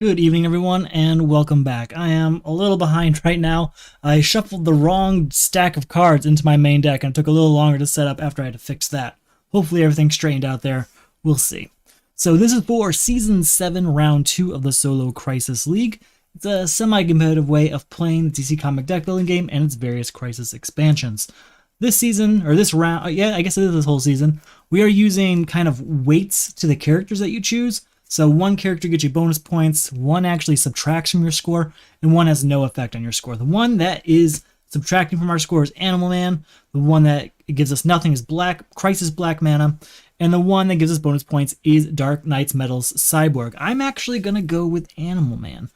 Good evening, everyone, and welcome back. I am a little behind right now. I shuffled the wrong stack of cards into my main deck, and it took a little longer to set up after I had to fix that. Hopefully everything's straightened out there. We'll see. So this is for Season 7, Round 2 of the Solo Crisis League. It's a semi-competitive way of playing the DC Comic deck building game and its various Crisis expansions. This season, or this round, I guess it is this whole season, we are using kind of weights to the characters that you choose. So one character gets you bonus points, one actually subtracts from your score, and one has no effect on your score. The one that is subtracting from our score is Animal Man. The one that gives us nothing is Crisis Black Mana. And the one that gives us bonus points is Dark Knight's Metals Cyborg. I'm actually going to go with Animal Man.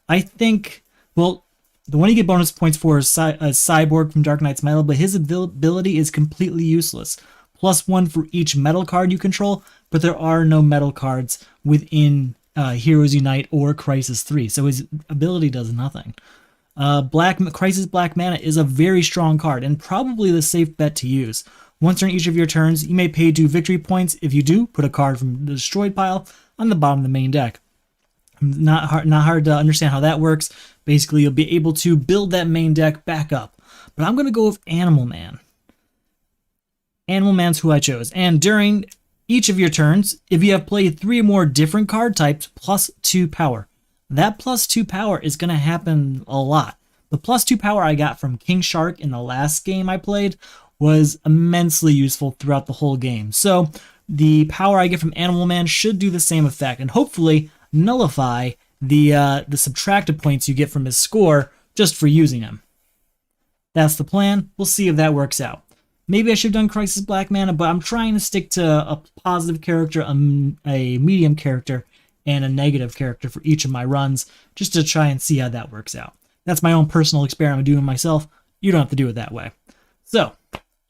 I think, well, the one you get bonus points for is Cyborg from Dark Knight's Metal, but his ability is completely useless. +1 for each metal card you control, but there are no metal cards within Heroes Unite or Crisis 3, so his ability does nothing. Crisis Black Mana is a very strong card, and probably the safe bet to use. Once during each of your turns, you may pay 2 victory points. If you do, put a card from the destroyed pile on the bottom of the main deck. Not hard to understand how that works. Basically, you'll be able to build that main deck back up. But I'm going to go with Animal Man. Animal Man's who I chose. And during each of your turns, if you have played 3 or more different card types, +2 power. That +2 power is going to happen a lot. The +2 power I got from King Shark in the last game I played was immensely useful throughout the whole game. So the power I get from Animal Man should do the same effect and hopefully nullify the subtracted points you get from his score just for using him. That's the plan. We'll see if that works out. Maybe I should have done Crisis Black Mana, but I'm trying to stick to a positive character, a medium character, and a negative character for each of my runs, just to try and see how that works out. That's my own personal experiment I'm doing myself. You don't have to do it that way. So,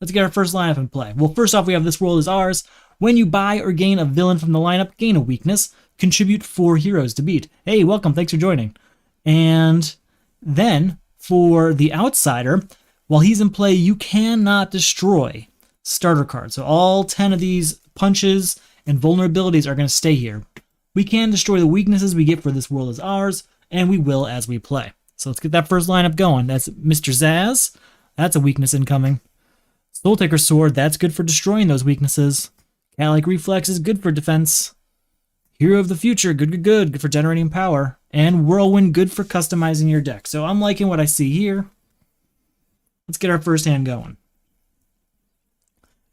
let's get our first lineup in play. Well, first off, we have This World Is Ours. When you buy or gain a villain from the lineup, gain a weakness. Contribute 4 heroes to beat. Hey, welcome, thanks for joining. And then, for the Outsider, while he's in play, you cannot destroy starter cards. So all 10 of these punches and vulnerabilities are going to stay here. We can destroy the weaknesses we get for This World Is Ours, and we will as we play. So let's get that first lineup going. That's Mr. Zaz. That's a weakness incoming. Soul Taker Sword, that's good for destroying those weaknesses. Cat-like Reflex is good for defense. Hero of the Future, good for generating power. And Whirlwind, good for customizing your deck. So I'm liking what I see here. Let's get our first hand going.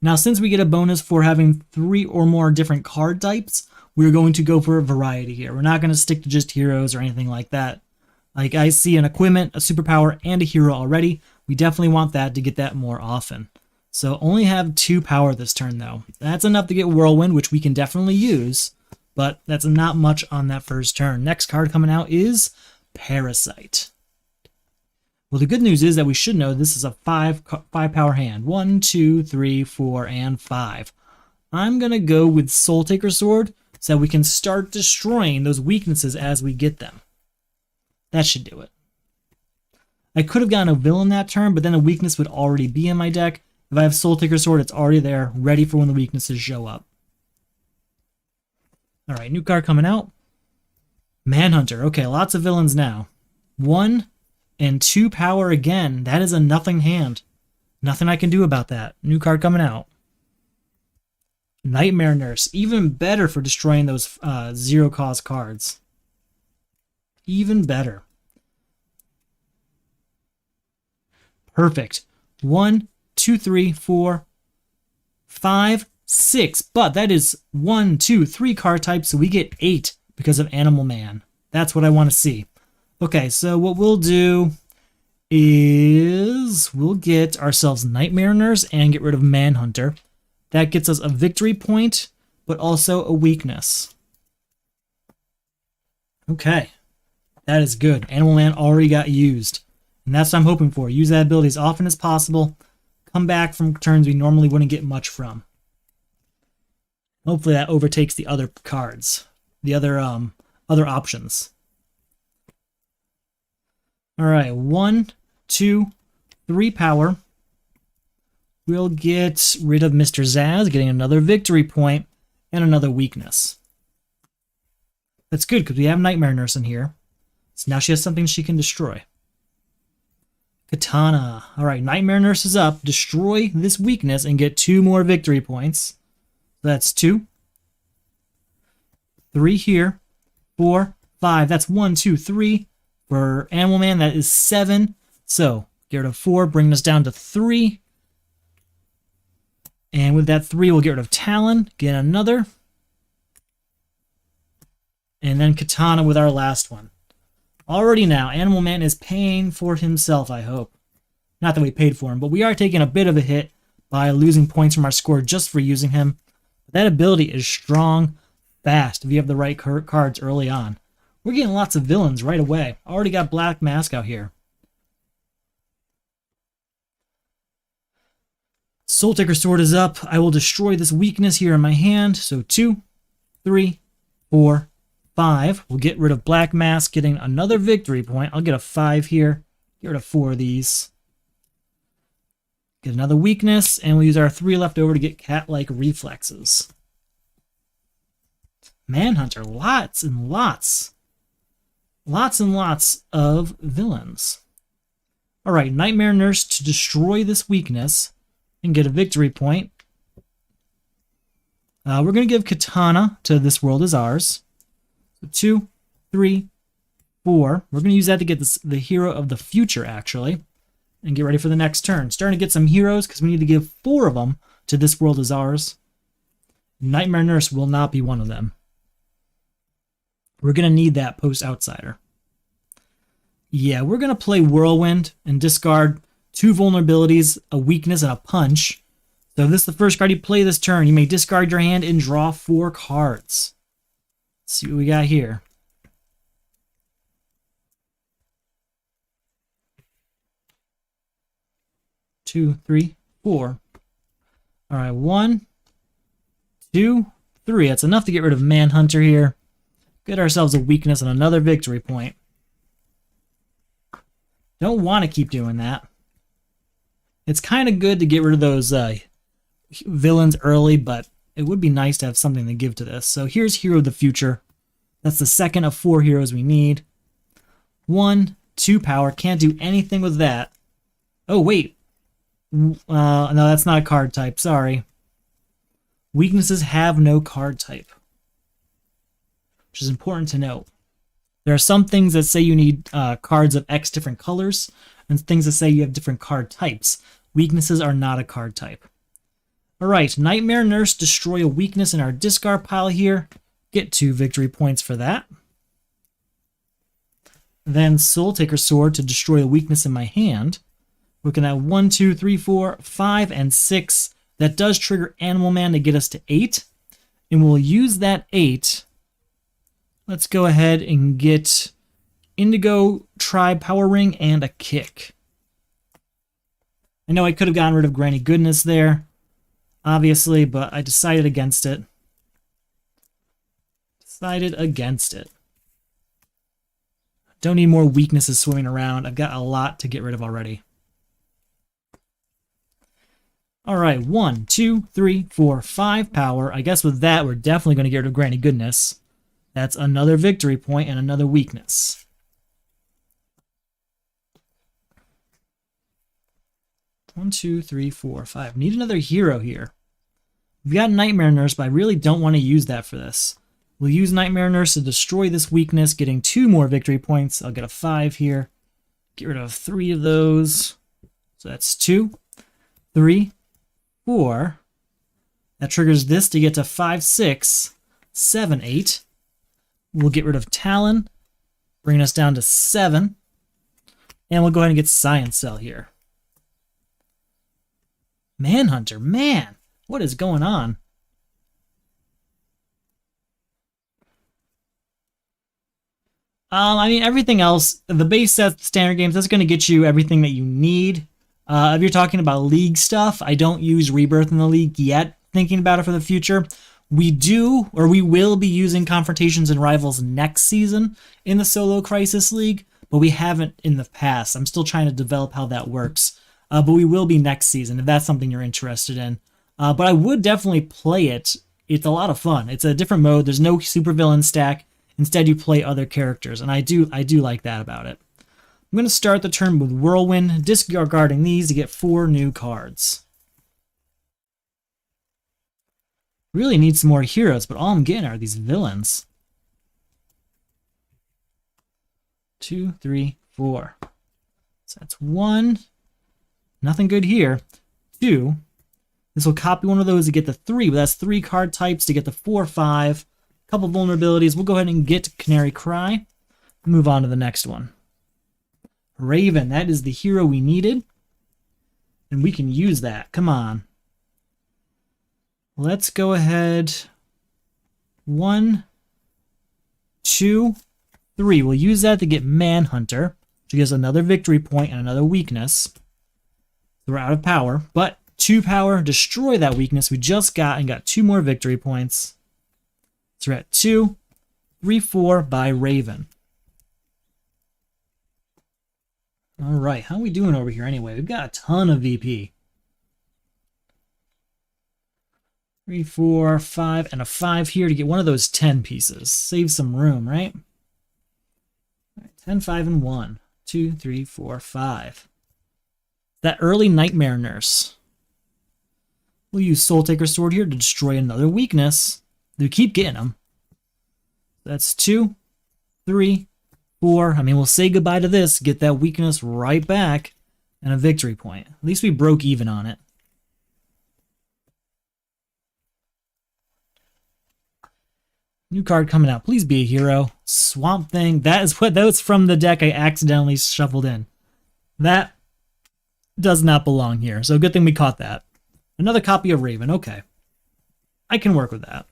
Now, since we get a bonus for having 3 or more different card types, we're going to go for a variety here. We're not going to stick to just heroes or anything like that. Like, I see an equipment, a superpower, and a hero already. We definitely want that to get that more often. So only have 2 power this turn, though. That's enough to get Whirlwind, which we can definitely use, but that's not much on that first turn. Next card coming out is Parasite. Well, the good news is that we should know this is a 5 power hand. 1, 2, 3, 4, and 5. I'm going to go with Soul Taker Sword so that we can start destroying those weaknesses as we get them. That should do it. I could have gotten a villain that turn, but then a weakness would already be in my deck. If I have Soul Taker Sword, it's already there, ready for when the weaknesses show up. Alright, new card coming out. Manhunter. Okay, lots of villains now. 1 and 2 power again. That is a nothing hand. Nothing I can do about that. New card coming out. Nightmare Nurse. Even better for destroying those zero-cost cards. Even better. Perfect. 1, 2, 3, 4, 5, 6. But that is 1, 2, 3 card types, so we get 8 because of Animal Man. That's what I want to see. Okay, so what we'll do is we'll get ourselves Nightmare Nurse and get rid of Manhunter. That gets us a victory point, but also a weakness. Okay, that is good. Animal Man already got used, and that's what I'm hoping for. Use that ability as often as possible. Come back from turns we normally wouldn't get much from. Hopefully that overtakes the other cards, the other options. All right, 1, 2, 3 power. We'll get rid of Mr. Zaz, getting another victory point and another weakness. That's good, because we have Nightmare Nurse in here. So now she has something she can destroy. Katana. Alright, Nightmare Nurse is up. Destroy this weakness and get 2 more victory points. That's 2. 3 here. 4, 5. That's 1, 2, 3. For Animal Man, that is 7. So, get rid of 4, bringing us down to 3. And with that 3, we'll get rid of Talon. Get another. And then Katana with our last one. Already now, Animal Man is paying for himself, I hope. Not that we paid for him, but we are taking a bit of a hit by losing points from our score just for using him. That ability is strong, fast, if you have the right cards early on. We're getting lots of villains right away. Already got Black Mask out here. Soul Taker Sword is up. I will destroy this weakness here in my hand. So 2, 3, 4, 5. We'll get rid of Black Mask, getting another victory point. I'll get a 5 here. Get rid of 4 of these. Get another weakness, and we'll use our 3 left over to get cat-like reflexes. Manhunter, lots and lots. Lots and lots of villains. Alright, Nightmare Nurse to destroy this weakness and get a victory point. We're going to give Katana to This World Is Ours. So 2, 3, 4. We're going to use that to get the hero of the future, actually. And get ready for the next turn. Starting to get some heroes, because we need to give 4 of them to This World Is Ours. Nightmare Nurse will not be one of them. We're going to need that post-Outsider. Yeah, we're going to play Whirlwind and discard 2 vulnerabilities, a weakness, and a punch. So if this is the first card you play this turn, you may discard your hand and draw 4 cards. Let's see what we got here. Two, 3, 4. All right, 1, 2, 3. That's enough to get rid of Manhunter here. Get ourselves a weakness and another victory point. Don't want to keep doing that. It's kind of good to get rid of those villains early, but it would be nice to have something to give to this. So here's Hero of the Future. That's the second of 4 heroes we need. 1, 2 power. Can't do anything with that. Oh, wait. No, that's not a card type. Sorry. Weaknesses have no card type, which is important to note. There are some things that say you need cards of X different colors, and things that say you have different card types. Weaknesses are not a card type. Alright, Nightmare Nurse, destroy a weakness in our discard pile here. Get 2 victory points for that. Then Soul Taker Sword to destroy a weakness in my hand. Looking at 1, 2, 3, 4, 5, and 6. That does trigger Animal Man to get us to 8. And we'll use that 8. Let's go ahead and get Indigo Tribe Power Ring and a kick. I know I could have gotten rid of Granny Goodness there, obviously, but I decided against it. Don't need more weaknesses swimming around. I've got a lot to get rid of already. Alright, 1, 2, 3, 4, 5 power. I guess with that, we're definitely going to get rid of Granny Goodness. That's another victory point and another weakness. One, 2, 3, 4, 5. Need another hero here. We've got Nightmare Nurse, but I really don't want to use that for this. We'll use Nightmare Nurse to destroy this weakness, getting 2 more victory points. I'll get a 5 here. Get rid of 3 of those. So that's 2, 3, 4. That triggers this to get to 5, 6, 7, 8. We'll get rid of Talon, bringing us down to 7. And we'll go ahead and get Science Cell here. Manhunter, man, what is going on? I mean, everything else, the base set, standard games, that's going to get you everything that you need. If you're talking about League stuff, I don't use Rebirth in the League yet, thinking about it for the future. We do, or we will be using Confrontations and Rivals next season in the Solo Crisis League, but we haven't in the past. I'm still trying to develop how that works. But we will be next season, if that's something you're interested in. But I would definitely play it. It's a lot of fun. It's a different mode. There's no supervillain stack. Instead, you play other characters, and I do like that about it. I'm going to start the turn with Whirlwind, discarding these to get 4 new cards. Really need some more heroes, but all I'm getting are these villains. 2, 3, 4. So that's 1. Nothing good here. 2. This will copy one of those to get the 3, but that's 3 card types to get the 4, 5. Couple vulnerabilities. We'll go ahead and get Canary Cry. Move on to the next one. Raven, that is the hero we needed. And we can use that. Come on. Let's go ahead. 1, 2, 3. We'll use that to get Manhunter, which gives another victory point and another weakness. We're out of power, but 2 power, destroy that weakness we just got and got 2 more victory points. So we're at 2, 3, 4 by Raven. All right, how are we doing over here anyway? We've got a ton of VP. 3, 4, 5, and a 5 here to get one of those 10 pieces. Save some room, right? All right, 10, 5, and 1. 2, 3, 4, 5. That early Nightmare Nurse. We'll use Soul Taker Sword here to destroy another weakness. We keep getting them. That's 2, 3, 4. I mean, we'll say goodbye to this, get that weakness right back, and a victory point. At least we broke even on it. New card coming out. Please be a hero. Swamp Thing. That was from the deck I accidentally shuffled in. That does not belong here. So good thing we caught that. Another copy of Raven. Okay. I can work with that.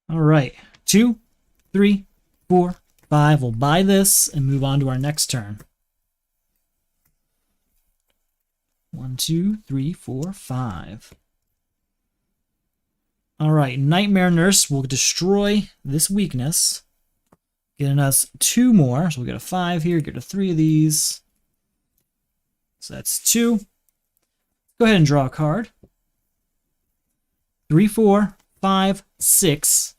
All right. 2, 3, 4, 5. We'll buy this and move on to our next turn. 1, 2, 3, 4, 5. All right. Nightmare Nurse will destroy this weakness, getting us 2 more. So we'll get a 5 here, get a 3 of these. So that's 2. Go ahead and draw a card. 3, 4, 5, 6.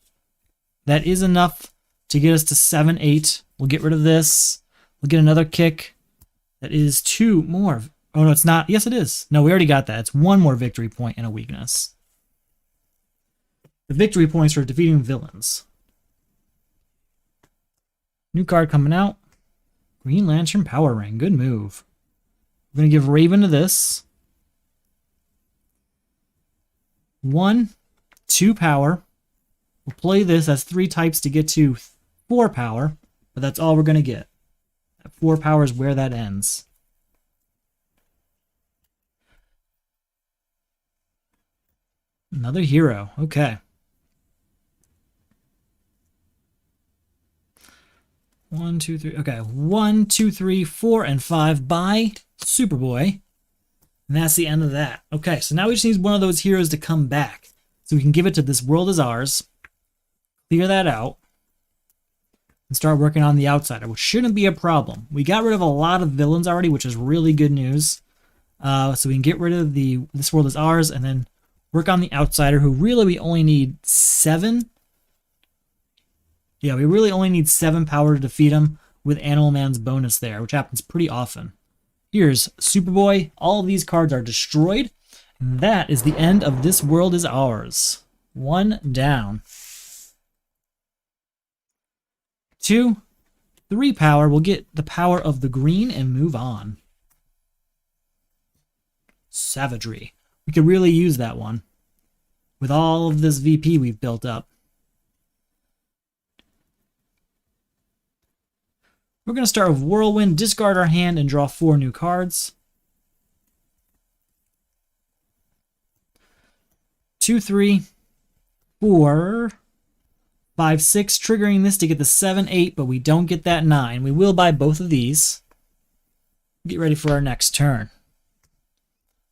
That is enough to get us to 7, 8. We'll get rid of this. We'll get another kick. That is 2 more. Oh, no, it's not. Yes, it is. No, we already got that. It's 1 more victory point and a weakness. The victory points for defeating villains. New card coming out. Green Lantern Power Ring. Good move. We're going to give Raven to this. 1, 2 power. We'll play this as 3 types to get to 4 power, but that's all we're going to get. 4 power is where that ends. Another hero. Okay. 1, 2, 3. Okay. 1, 2, 3, 4, and 5 by Superboy. And that's the end of that. Okay, so now we just need one of those heroes to come back. So we can give it to This World Is Ours. Clear that out. And start working on the Outsider, which shouldn't be a problem. We got rid of a lot of villains already, which is really good news. So we can get rid of the This World Is Ours and then work on the Outsider, who really we only need 7. Yeah, we really only need 7 power to defeat him with Animal Man's bonus there, which happens pretty often. Here's Superboy. All of these cards are destroyed. And that is the end of This World Is Ours. 1 down. 2, 3 power. We'll get the power of the green and move on. Savagery. We could really use that one with all of this VP we've built up. We're going to start with Whirlwind, discard our hand, and draw 4 new cards. 2, 3, 4, 5, 6, triggering this to get the 7, 8, but we don't get that 9. We will buy both of these. Get ready for our next turn.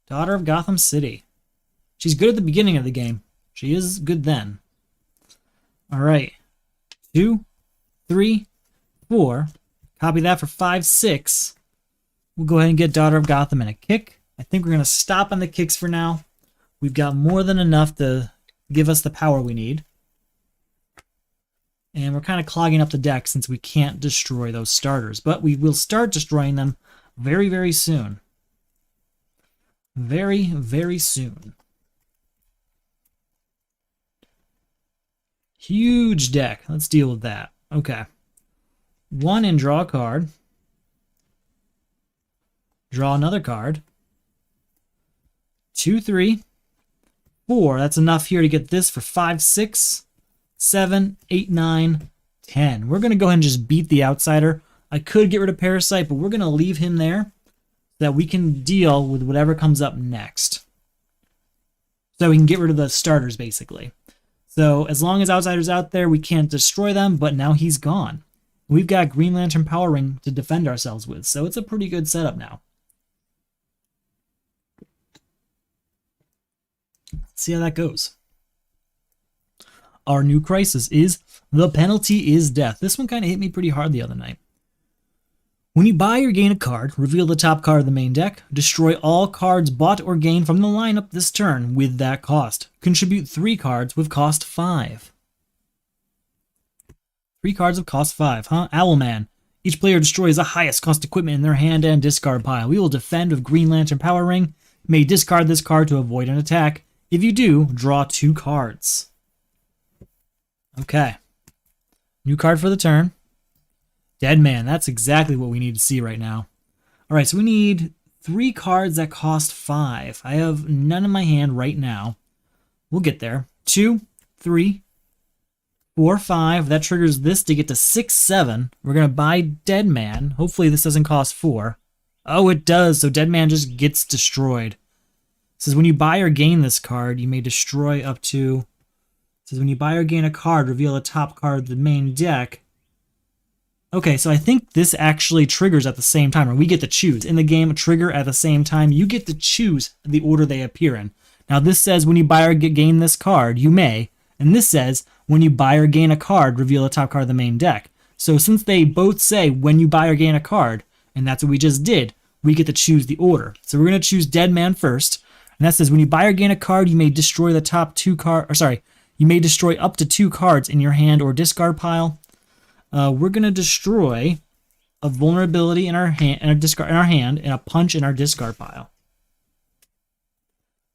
Daughter of Gotham City. She's good at the beginning of the game. She is good then. All right. 2, 3, 4. Copy that for 5, 6. We'll go ahead and get Daughter of Gotham and a kick. I think we're going to stop on the kicks for now. We've got more than enough to give us the power we need. And we're kind of clogging up the deck since we can't destroy those starters. But we will start destroying them very, very soon. Very, very soon. Huge deck. Let's deal with that. Okay. 1 and draw a card. Draw another card. 2, 3, 4. That's enough here to get this for 5, 6, 7, 8, 9, 10. We're going to go ahead and just beat the outsider. I could get rid of Parasite, but we're going to leave him there so that we can deal with whatever comes up next. So we can get rid of the starters, basically. So as long as Outsider's out there, we can't destroy them, but now he's gone. We've got Green Lantern Power Ring to defend ourselves with, so it's a pretty good setup now. Let's see how that goes. Our new crisis is The Penalty is Death. This one kind of hit me pretty hard the other night. When you buy or gain a card, reveal the top card of the main deck. Destroy all cards bought or gained from the lineup this turn with that cost. Contribute 3 cards with cost 5. 3 cards of cost 5, huh? Owlman. Each player destroys the highest cost equipment in their hand and discard pile. We will defend with Green Lantern Power Ring. You may discard this card to avoid an attack. If you do, draw 2 cards. Okay. New card for the turn. Dead Man. That's exactly what we need to see right now. Alright, so we need 3 cards that cost 5. I have none in my hand right now. We'll get there. 2, 3, 4, 5. That triggers this to get to 6, 7. We're going to buy Dead Man. Hopefully this doesn't cost 4. Oh, it does. So Dead Man just gets destroyed. It says when you buy or gain this card, you may destroy up to... It says when you buy or gain a card, reveal the top card of the main deck. Okay, so I think this actually triggers at the same time, or we get to choose. In the game, trigger at the same time. You get to choose the order they appear in. Now this says when you buy or gain this card, you may. And this says when you buy or gain a card, reveal the top card of the main deck. So since they both say when you buy or gain a card, and that's what we just did, we get to choose the order. So we're going to choose Dead Man first. And that says when you buy or gain a card, you may destroy the top 2 cards, or sorry, you may destroy up to 2 cards in your hand or discard pile. We're going to destroy a vulnerability in our hand and a punch in our discard pile.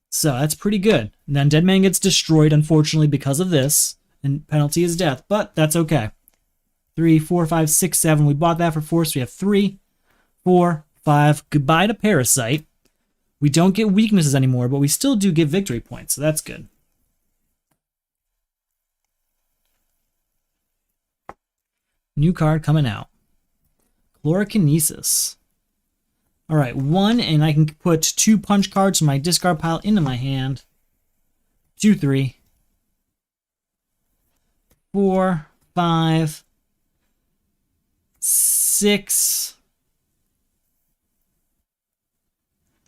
So that's pretty good. And then Dead Man gets destroyed, unfortunately, because of this, and penalty is death, but that's okay. 3, 4, 5, 6, 7. We bought that for 4, so we have 3, 4, 5. Goodbye to Parasite. We don't get weaknesses anymore, but we still do get victory points, so that's good. New card coming out. Chlorokinesis. Alright, 1, and I can put 2 punch cards from my discard pile into my hand. 2, 3, 4, 5, 6.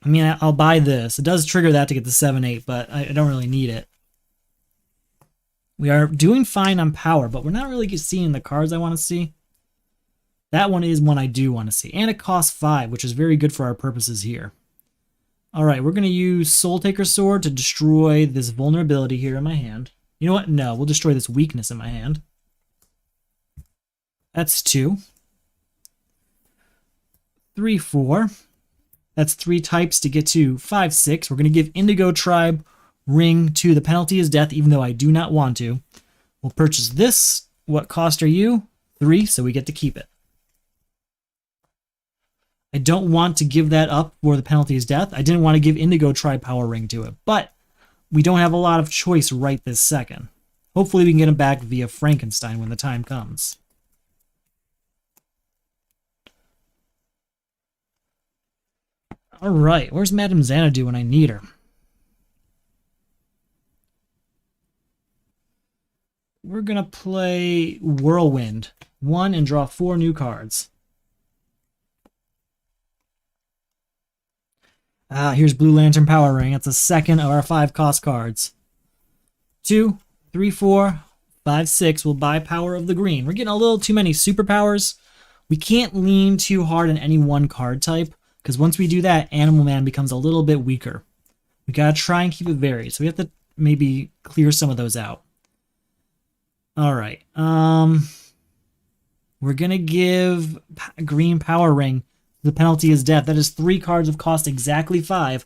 I mean, I'll buy this. It does trigger that to get the 7, 8, but I don't really need it. We are doing fine on power, but we're not really seeing the cards I want to see. That one is one I do want to see. And it costs 5, which is very good for our purposes here. Alright, we're going to use Soul Taker Sword to destroy this vulnerability here in my hand. You know what? No, we'll destroy this weakness in my hand. That's 2. 3, 4. That's 3 types to get to 5, 6. We're going to give Indigo Tribe Ring to the penalty is death, even though I do not want to. We'll purchase this. What cost are you? 3, so we get to keep it. I don't want to give that up for the penalty is death. I didn't want to give Indigo Tribe Power Ring to it, but we don't have a lot of choice right this second. Hopefully we can get him back via Frankenstein when the time comes. Alright, where's Madame Xanadu when I need her? We're going to play Whirlwind. 1 and draw 4 new cards. Here's Blue Lantern Power Ring. That's the second of our 5 cost cards. 2, 3, 4, 5, 6. We'll buy Power of the Green. We're getting a little too many superpowers. We can't lean too hard on any one card type. because once we do that, Animal Man becomes a little bit weaker. We gotta try and keep it varied, so we have to maybe clear some of those out. All right. We're gonna give green Power Ring. The penalty is death. That is 3 cards of cost exactly 5.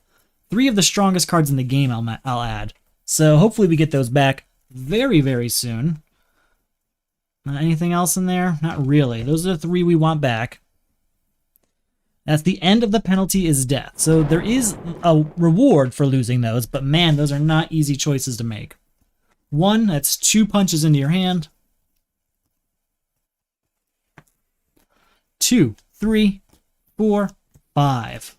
3 of the strongest cards in the game I'll add. So hopefully we get those back very, very soon. Anything else in there? Not really. Those are the 3 we want back. That's the end of the penalty is death. So there is a reward for losing those, but man, those are not easy choices to make. 1, that's 2 punches into your hand. 2, 3, 4, 5.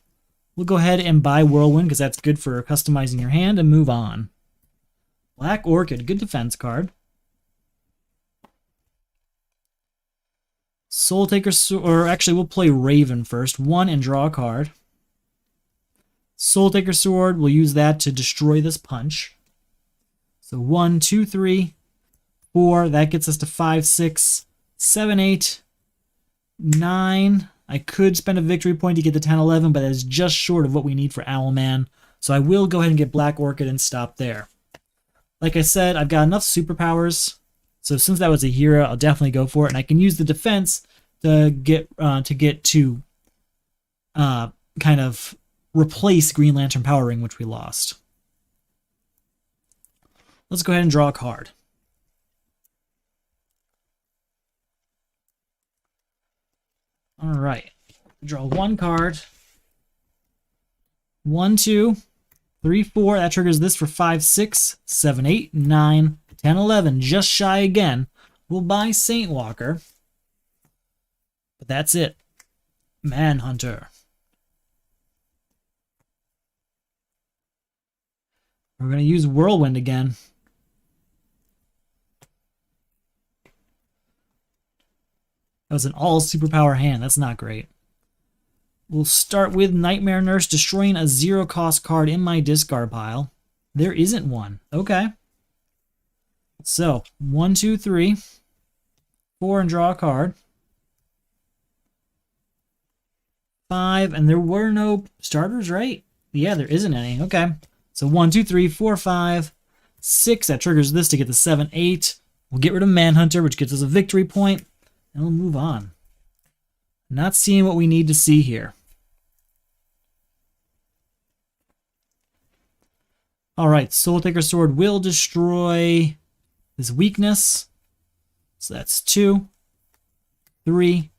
We'll go ahead and buy Whirlwind because that's good for customizing your hand and move on. Black Orchid, good defense card. Soul Taker, or actually we'll play Raven first. 1 and draw a card. Soul Taker Sword, we'll use that to destroy this punch. So 1, 2, 3, 4. That gets us to 5, 6, 7, 8, 9. I could spend a victory point to get to 10, 11, but that is just short of what we need for Owlman. So I will go ahead and get Black Orchid and stop there. Like I said, I've got enough superpowers. So since that was a hero, I'll definitely go for it. And I can use the defense to get to kind of replace Green Lantern Power Ring, which we lost. Let's go ahead and draw a card. All right. Draw 1 card. 1, 2, 3, 4. That triggers this for 5, 6, 7, 8, 9, 10, 11. Just shy again. We'll buy Saint Walker. But that's it. Manhunter. We're going to use Whirlwind again. That was an all superpower hand. That's not great. We'll start with Nightmare Nurse, destroying a 0-cost card in my discard pile. There isn't one. Okay. So, 1, 2, 3, 4, and draw a card. 5, and there were no starters, right? Yeah, there isn't any. Okay. So 1, 2, 3, 4, 5, 6. That triggers this to get the 7, 8. We'll get rid of Manhunter, which gets us a victory point. And we'll move on. Not seeing what we need to see here. Alright, Soul Taker Sword will destroy this weakness. So that's 2, 3,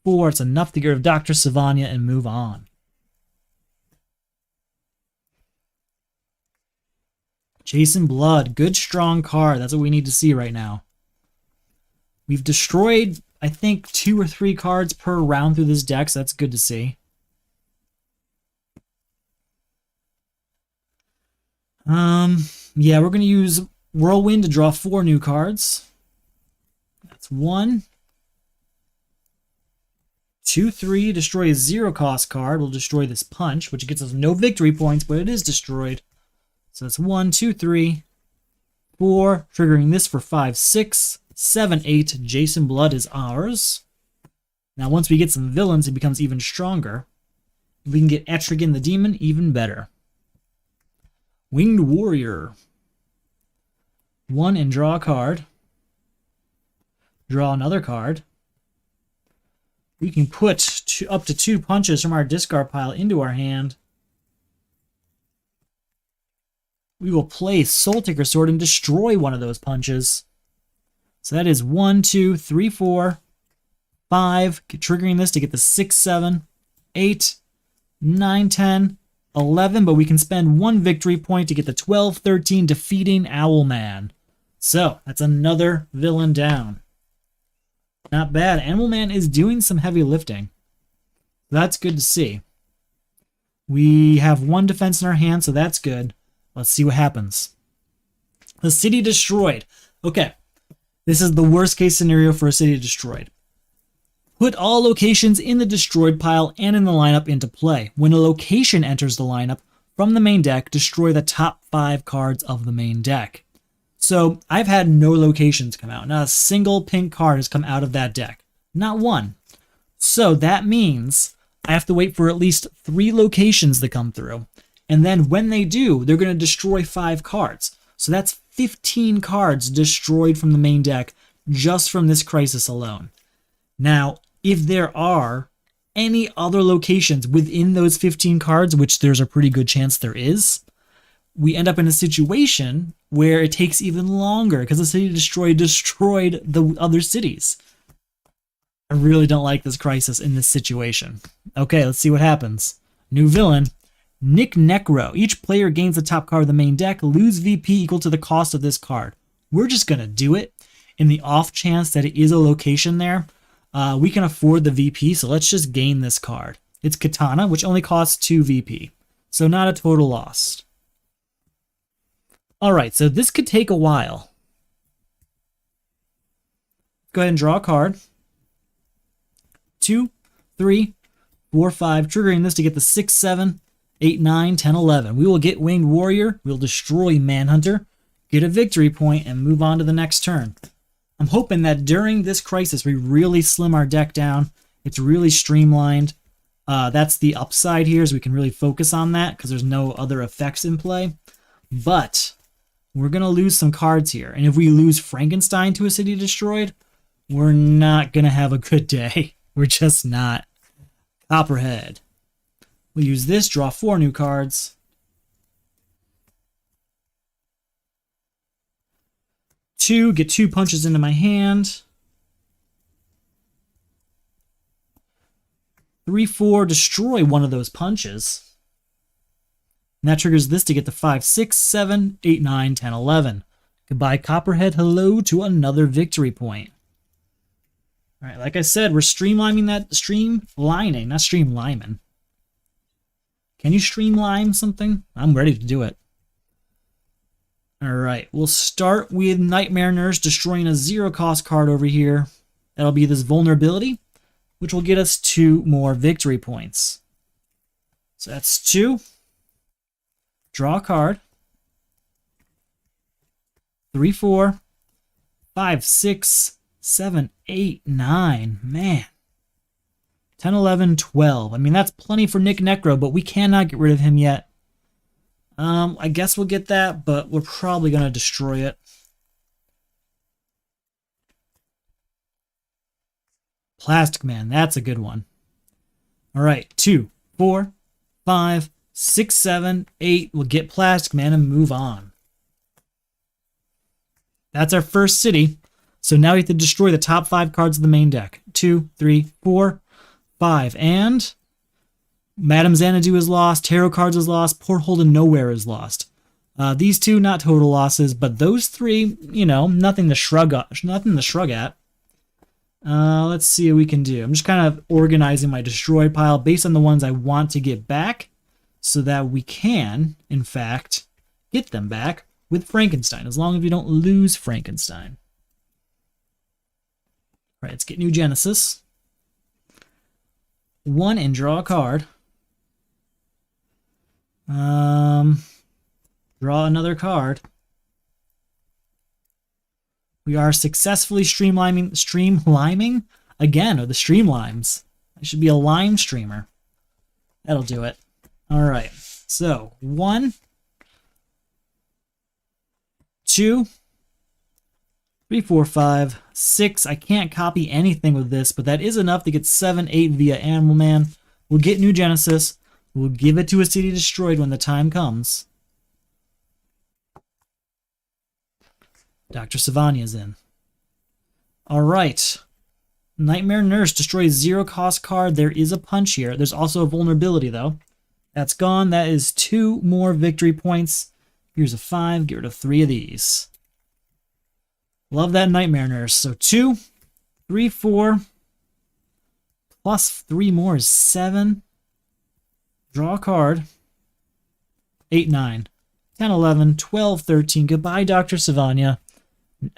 4. It's enough to get rid of Dr. Sivana and move on. Jason Blood, good strong card. That's what we need to see right now. We've destroyed, I think, 2 or 3 cards per round through this deck, so that's good to see. Yeah, we're going to use Whirlwind to draw 4 new cards. That's 1, 2, 3. Destroy a 0-cost card. We'll destroy this punch, which gets us no victory points, but it is destroyed. So that's 1, 2, 3, 4. Triggering this for 5, 6, 7, 8. Jason Blood is ours. Now, once we get some villains, it becomes even stronger. If we can get Etrigan the Demon, even better. Winged Warrior. 1 and draw a card. Draw another card. We can put up to 2 punches from our discard pile into our hand. We will play Soul Taker Sword and destroy one of those punches. So that is 1, 2, 3, 4, 5. Triggering this to get the 6, 7, 8, 9, 10, 11. But we can spend 1 victory point to get the 12, 13, defeating Owlman. So that's another villain down. Not bad. Owlman is doing some heavy lifting. That's good to see. We have 1 defense in our hand, so that's good. Let's see what happens. The city destroyed. Okay. This is the worst case scenario for a city destroyed. Put all locations in the destroyed pile and in the lineup into play. When a location enters the lineup from the main deck, destroy the top 5 cards of the main deck. So I've had no locations come out. Not a single pink card has come out of that deck. Not one. So that means I have to wait for at least 3 locations to come through. And then when they do, they're going to destroy 5 cards. So that's 15 cards destroyed from the main deck just from this crisis alone. Now, if there are any other locations within those 15 cards, which there's a pretty good chance there is, we end up in a situation where it takes even longer because the city destroyed the other cities. I really don't like this crisis in this situation. Okay, let's see what happens. New villain, Nick Necro. Each player gains the top card of the main deck. Lose VP equal to the cost of this card. We're just going to do it in the off chance that it is a location there. We can afford the VP, so let's just gain this card. It's Katana, which only costs 2 VP. So not a total loss. Alright, so this could take a while. Go ahead and draw a card. 2, 3, 4, 5. Triggering this to get the 6, 7, 8, 9, 10, 11. We will get Winged Warrior. We'll destroy Manhunter. Get a victory point and move on to the next turn. I'm hoping that during this crisis, we really slim our deck down. It's really streamlined. That's the upside here, is we can really focus on that because there's no other effects in play. But we're going to lose some cards here. And if we lose Frankenstein to a city destroyed, we're not going to have a good day. We're just not. Copperhead. We'll use this, draw 4 new cards. 2, get 2 punches into my hand. 3, 4, destroy one of those punches. And that triggers this to get the 5, 6, 7, 8, 9, 10, 11. Goodbye, Copperhead. Hello to another victory point. All right, like I said, we're streamlining that. Streamlining, not streamlining. Can you streamline something? I'm ready to do it. All right, we'll start with Nightmare Nurse destroying a 0-cost card over here. That'll be this vulnerability, which will get us 2 more victory points. So that's 2. Draw a card. 3, 4, 5, 6, 7, 8, 9. Man. 10, 11, 12. I mean, that's plenty for Nick Necro, but we cannot get rid of him yet. I guess we'll get that, but we're probably going to destroy it. Plastic Man, that's a good one. All right, 2, 4, 5, 6, 7, 8. We'll get Plastic Man and move on. That's our first city. So now we have to destroy the top 5 cards of the main deck. 2, 3, 4, 5. And Madame Xanadu is lost. Tarot cards is lost. Porthole to Nowhere is lost. These 2, not total losses, but those 3, you know, nothing to shrug at. Let's see what we can do. I'm just kind of organizing my destroyed pile based on the ones I want to get back so that we can, in fact, get them back with Frankenstein, as long as we don't lose Frankenstein. All right, let's get New Genesis. 1 and draw a card. Draw another card. We are successfully streamlining again, or the streamlimes. I should be a lime streamer. That'll do it. All right. So 1, 2, 3, 4, 5, 6. I can't copy anything with this, but that is enough to get 7, 8 via Animal Man. We'll get New Genesis. We'll give it to a city destroyed when the time comes. Dr. Savania's in. All right. Nightmare Nurse destroys 0-cost card. There is a punch here. There's also a vulnerability, though. That's gone. That is 2 more victory points. Here's a 5. Get rid of 3 of these. Love that Nightmare Nurse. So 2, 3, 4. Plus 3 more is 7. Draw a card. 8, 9, 10, 11, 12, 13. Goodbye, Dr. Savania.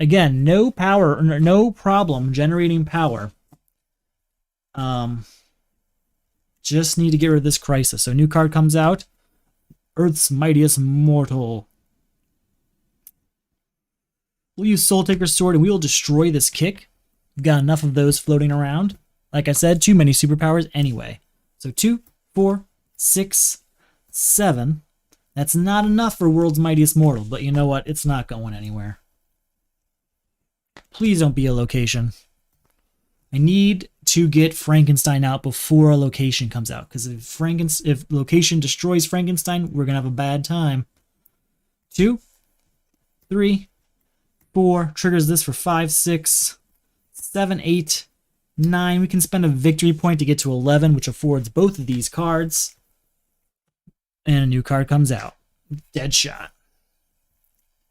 Again, no power, no problem generating power. Just need to get rid of this crisis. So a new card comes out. Earth's Mightiest Mortal. We'll use Soul Taker's Sword and we will destroy this kick. We've got enough of those floating around. Like I said, too many superpowers anyway. So 2, 4, 6, 7. That's not enough for World's Mightiest Mortal, but you know what? It's not going anywhere. Please don't be a location. I need to get Frankenstein out before a location comes out, because if location destroys Frankenstein, we're gonna have a bad time. 2, 3, 4. Triggers this for 5, 6, 7, 8, 9. We can spend a victory point to get to 11, which affords both of these cards. And a new card comes out. Deadshot.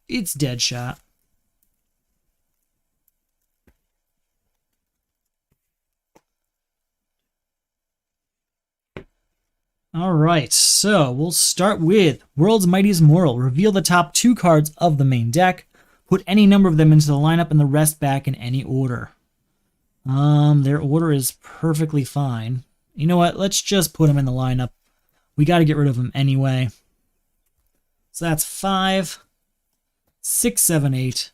It's Deadshot. Alright, so we'll start with World's Mightiest Mortal. Reveal the top 2 cards of the main deck. Put any number of them into the lineup and the rest back in any order. Their order is perfectly fine. You know what? Let's just put them in the lineup. We got to get rid of them anyway. So that's 5, 6, 7, 8,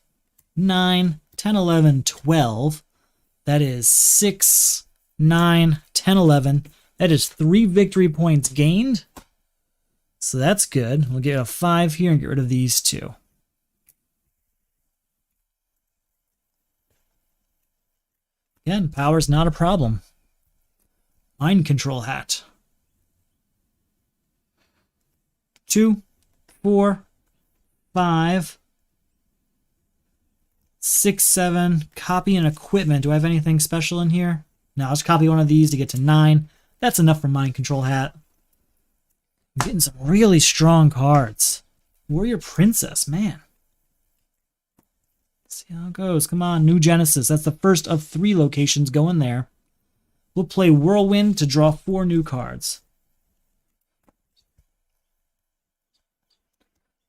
9, 10, 11, 12. That is 6, 9, 10, 11. That is 3 victory points gained. So that's good. We'll get a 5 here and get rid of these 2. Again, power's not a problem. Mind Control Hat. 2, 4, 5, 6, 7. Copy and equipment. Do I have anything special in here? No, I'll just copy one of these to get to 9. That's enough for Mind Control Hat. I'm getting some really strong cards. Warrior Princess, man. Let's see how it goes. Come on, New Genesis. That's the first of 3 locations going there. We'll play Whirlwind to draw 4 new cards.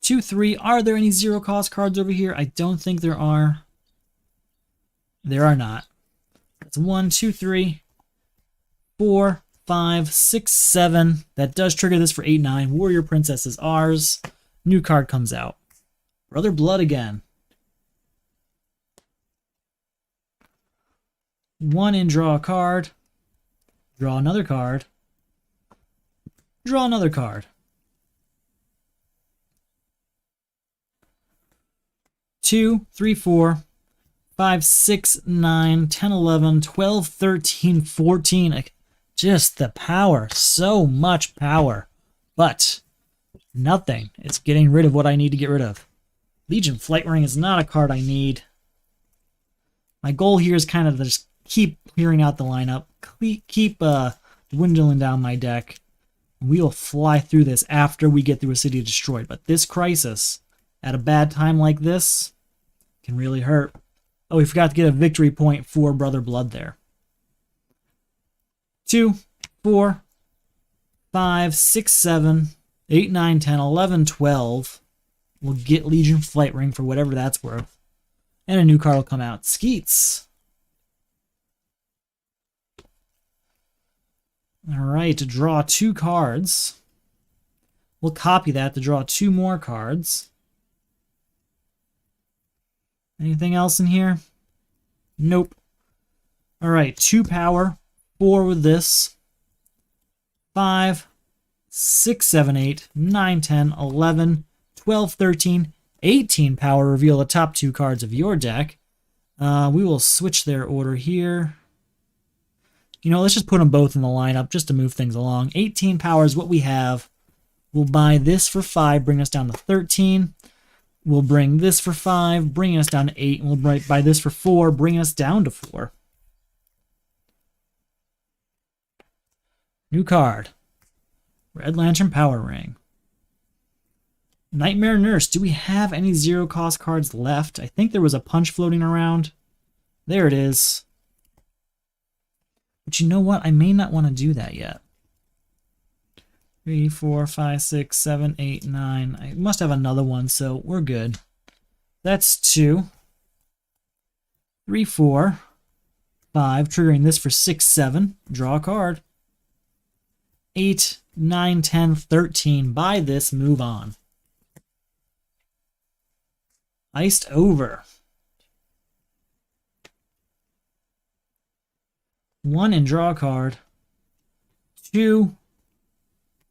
2, 3. Are there any zero-cost cards over here? I don't think there are. There are not. That's 1, 2, 3, 4, 5, 6, 7. That does trigger this for 8, 9. Warrior Princess is ours. New card comes out. Brother Blood again. 1 and draw a card. Draw another card. Draw another card. 2, 3, 4, 5, 6, 9, 10, 11, 12, 13, 14. Just the power. So much power. But nothing. It's getting rid of what I need to get rid of. Legion Flightring is not a card I need. My goal here is kind of to just keep clearing out the lineup. Keep dwindling down my deck. We will fly through this after we get through a city destroyed. But this crisis, at a bad time like this, can really hurt. Oh, we forgot to get a victory point for Brother Blood there. 2, 4, 5, 6, 7, 8, 9, 10, 11, 12. We'll get Legion Flightring for whatever that's worth. And a new card will come out. Skeets. Alright, to draw 2 cards. We'll copy that to draw 2 more cards. Anything else in here? Nope. Alright, 2 power. 4 with this. 5, 6, 7, 8, 9, 10, 11, 12, 13, 18 power. Reveal the top 2 cards of your deck. We will switch their order here. You know, let's just put them both in the lineup just to move things along. 18 power is what we have. We'll buy this for 5, bring us down to 13. We'll bring this for 5, bringing us down to 8. And we'll buy this for 4, bringing us down to 4. New card. Red Lantern Power Ring. Nightmare Nurse. Do we have any zero-cost cards left? I think there was a punch floating around. There it is. But you know what? I may not want to do that yet. 3, 4, 5, 6, 7, 8, 9. I must have another one, so we're good. That's 2. 3, 4, 5. Triggering this for 6, 7. Draw a card. 8, 9, 10, 13. Buy this, move on. Iced Over. 1 and draw a card. 2,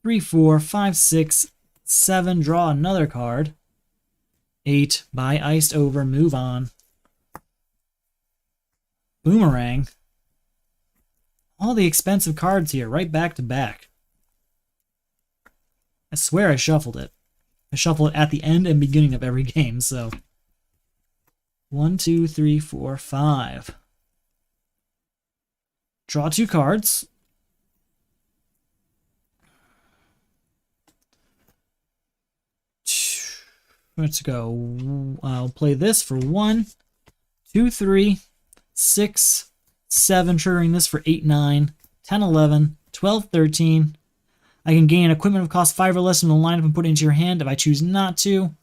3, 4, 5, 6, 7. Draw another card. 8. Buy iced over. Move on. Boomerang. All the expensive cards here, right back to back. I swear I shuffled it. I shuffle it at the end and beginning of every game, so. 1, 2, 3, 4, 5. Draw 2 cards. Let's go. I'll play this for 1, 2, 3, 6, 7, triggering this for 8, 9, 10, 11, 12, 13. I can gain equipment of cost 5 or less in the lineup and put it into your hand if I choose not to.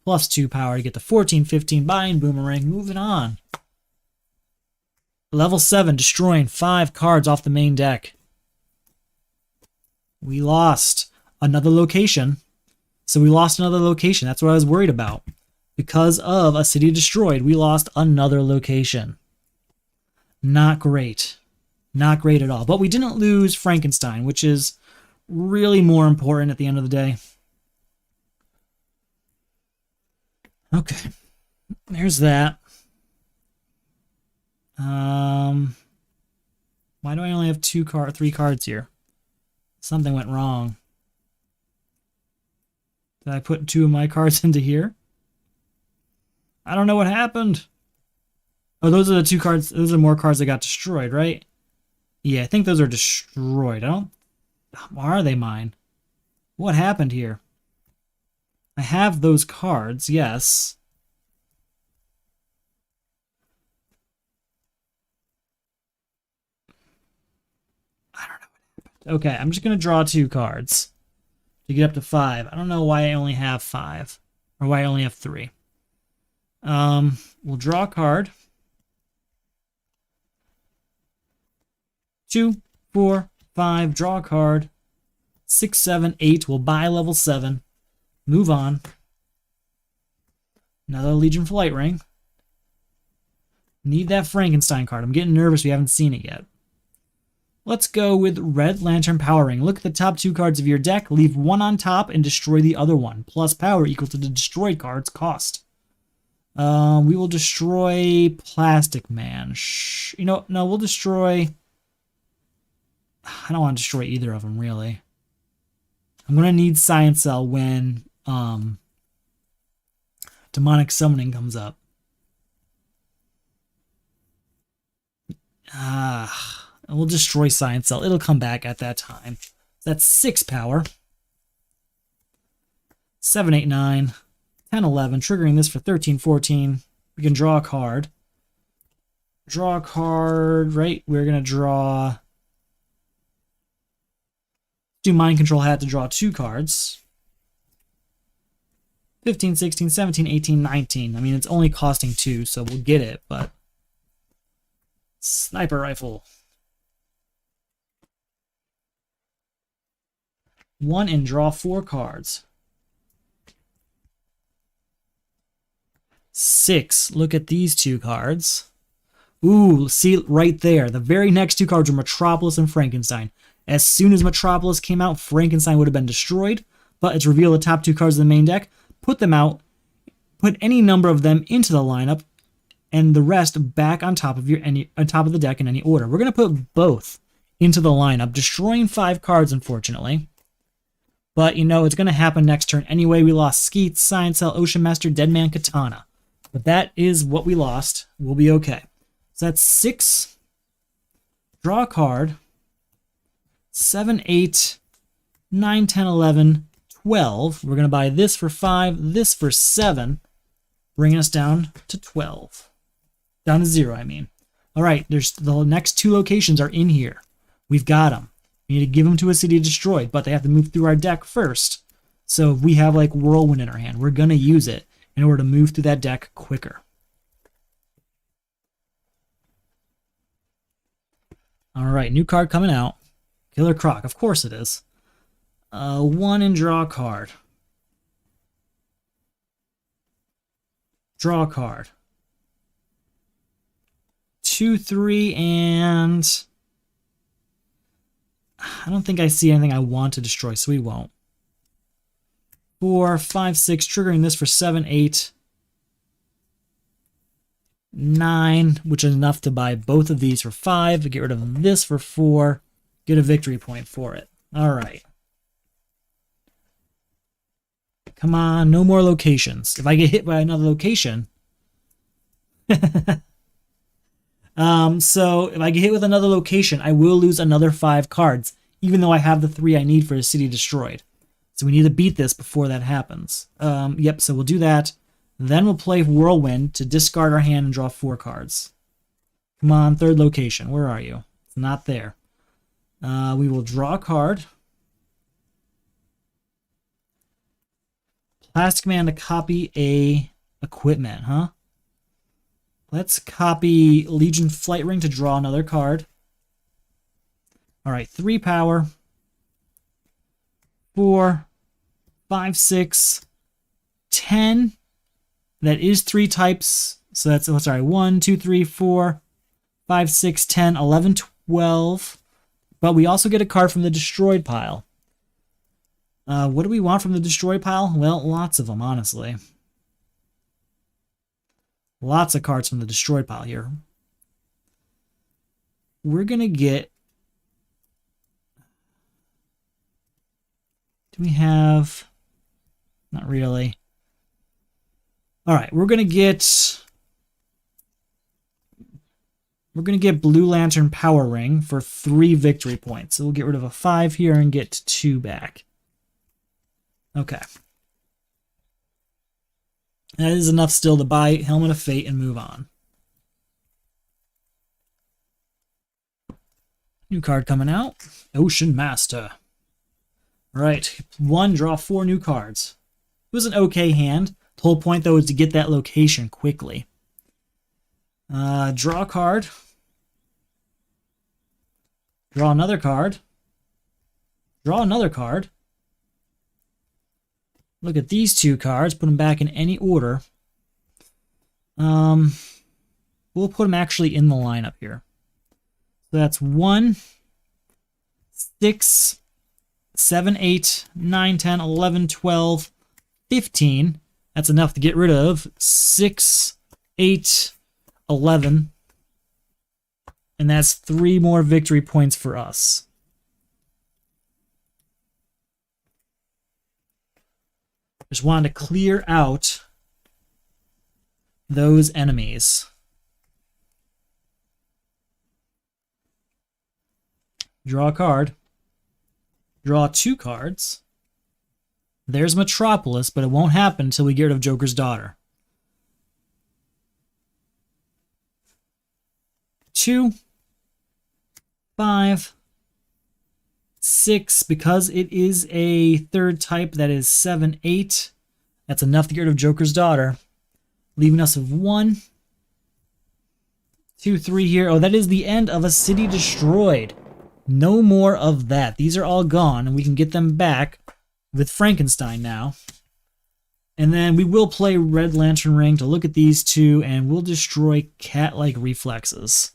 Plus 2 power to get the 14, 15, buying Boomerang. Moving on. Level 7, destroying 5 cards off the main deck. We lost another location. So we lost another location. That's what I was worried about. Because of a city destroyed, we lost another location. Not great. Not great at all. But we didn't lose Frankenstein, which is really more important at the end of the day. Okay. There's that. Why do I only have 3 cards here? Something went wrong. Did I put 2 of my cards into here? I don't know what happened. Oh, those are the 2 cards. Those are more cards that got destroyed, right? Yeah, I think those are destroyed. Are they mine? What happened here? I have those cards, yes. I don't know what happened. Okay, I'm just going to draw 2 cards to get up to 5. I don't know why I only have 5, or why I only have 3. We'll draw a card. 2, 4, 5, draw a card. 6, 7, 8, we'll buy level 7. Move on. Another Legion Flight Ring. Need that Frankenstein card. I'm getting nervous we haven't seen it yet. Let's go with Red Lantern Power Ring. Look at the top 2 cards of your deck. Leave 1 on top and destroy the other one. Plus power equal to the destroyed card's cost. We will destroy Plastic Man. No, we'll destroy... I don't want to destroy either of them, really. I'm going to need Science Cell when Demonic Summoning comes up. We'll destroy Science Cell. It'll come back at that time. That's 6 power. 7, 8, 9, 10, 11. Triggering this for 13, 14. We can draw a card. Draw a card, right? We're going to draw... Do Mind Control Hat to draw 2 cards. 15, 16, 17, 18, 19. I mean, it's only costing 2, so we'll get it, but... Sniper Rifle. 1 and draw 4 cards. 6. Look at these 2 cards. Ooh, see right there. The very next 2 cards are Metropolis and Frankenstein. As soon as Metropolis came out, Frankenstein would have been destroyed, but it's reveal the top 2 cards of the main deck, put them out, put any number of them into the lineup, and the rest back on top of the deck in any order. We're going to put both into the lineup, destroying 5 cards, unfortunately. But, you know, it's going to happen next turn anyway. We lost Skeet, Science Cell, Ocean Master, Deadman, Katana. But that is what we lost. We'll be okay. So that's 6. Draw a card. 7, 8, 9, 10, 11, 12. We're going to buy this for 5, this for 7, bringing us down to 12. Down to 0, I mean. All right, there's the next 2 locations are in here. We've got them. We need to give them to a city destroyed, but they have to move through our deck first. So if we have like Whirlwind in our hand, we're going to use it in order to move through that deck quicker. All right, new card coming out. Killer Croc, of course it is. 1 and draw a card. Draw a card. 2, 3, and... I don't think I see anything I want to destroy, so we won't. 4, 5, 6, triggering this for 7, 8, 9, which is enough to buy both of these for 5, to get rid of this for 4, get a victory point for it. All right. Come on, no more locations. If I get hit by another location... so if I get hit with another location, I will lose another 5 cards, even though I have the 3 I need for a city destroyed. So we need to beat this before that happens. Yep, so we'll do that. Then we'll play Whirlwind to discard our hand and draw 4 cards. Come on, third location. Where are you? It's not there. We will draw a card. Plastic Man to copy a equipment, huh? Let's copy Legion Flight Ring to draw another card. All right, 3 power. 4, 5, 6, 10. That is 3 types. So that's, oh, sorry, 1, 2, 3, 4, 5, 6, 10, 11, 12. But we also get a card from the destroyed pile. What do we want from the destroyed pile? Well, lots of them, honestly. Lots of cards from the destroyed pile here. We're going to get... Do we have... Not really. All right, we're going to get... We're going to get Blue Lantern Power Ring for 3 victory points. So we'll get rid of a 5 here and get 2 back. Okay. That is enough still to buy Helmet of Fate and move on. New card coming out. Ocean Master. Alright, 1, draw 4 new cards. It was an okay hand. The whole point, though, is to get that location quickly. Draw a card. Draw another card. Draw another card. Look at these 2 cards. Put them back in any order. We'll put them actually in the lineup here. So that's 1, 6, 7, 8, 9, 10, 11, 12, 15. That's enough to get rid of 6, 8, 11. And that's 3 more victory points for us. Just wanted to clear out those enemies. Draw a card. Draw 2 cards. There's Metropolis, but it won't happen until we get rid of Joker's daughter. 2, 5, 6, because it is a 3rd type, that is 7, 8. That's enough to get rid of Joker's daughter, leaving us with 1, 2, 3 here. Oh, that is the end of a city destroyed. No more of that. These are all gone, and we can get them back with Frankenstein now. And then we will play Red Lantern Ring to look at these 2, and we'll destroy cat-like reflexes.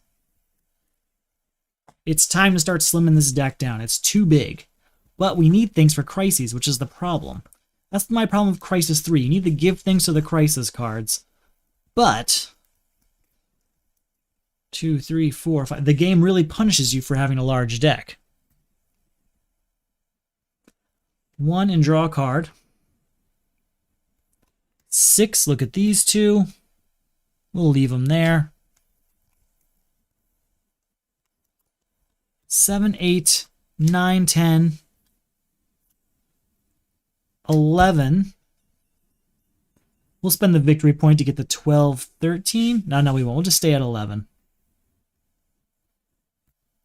It's time to start slimming this deck down. It's too big. But we need things for Crises, which is the problem. That's my problem with Crisis 3. You need to give things to the Crisis cards. But 2, 3, 4, 5. The game really punishes you for having a large deck. 1 and draw a card. 6, look at these 2. We'll leave them there. 7, 8, 9, 10, 11. We'll spend the victory point to get the 12, 13. No, we won't. We'll just stay at 11.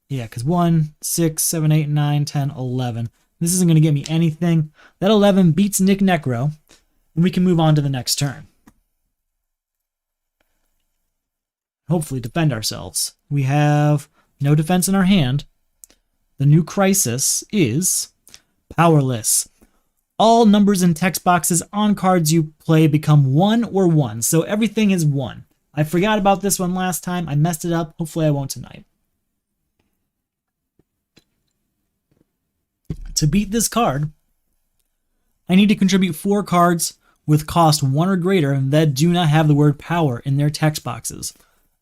Yeah, because 1, 6, 7, 8, 9, 10, 11. This isn't going to get me anything. That 11 beats Nick Necro, and we can move on to the next turn. Hopefully defend ourselves. We have no defense in our hand. The new Crisis is Powerless. All numbers and text boxes on cards you play become 1 or 1, so everything is 1. I forgot about this one last time. I messed it up. Hopefully I won't tonight. To beat this card, I need to contribute 4 cards with cost 1 or greater that do not have the word power in their text boxes.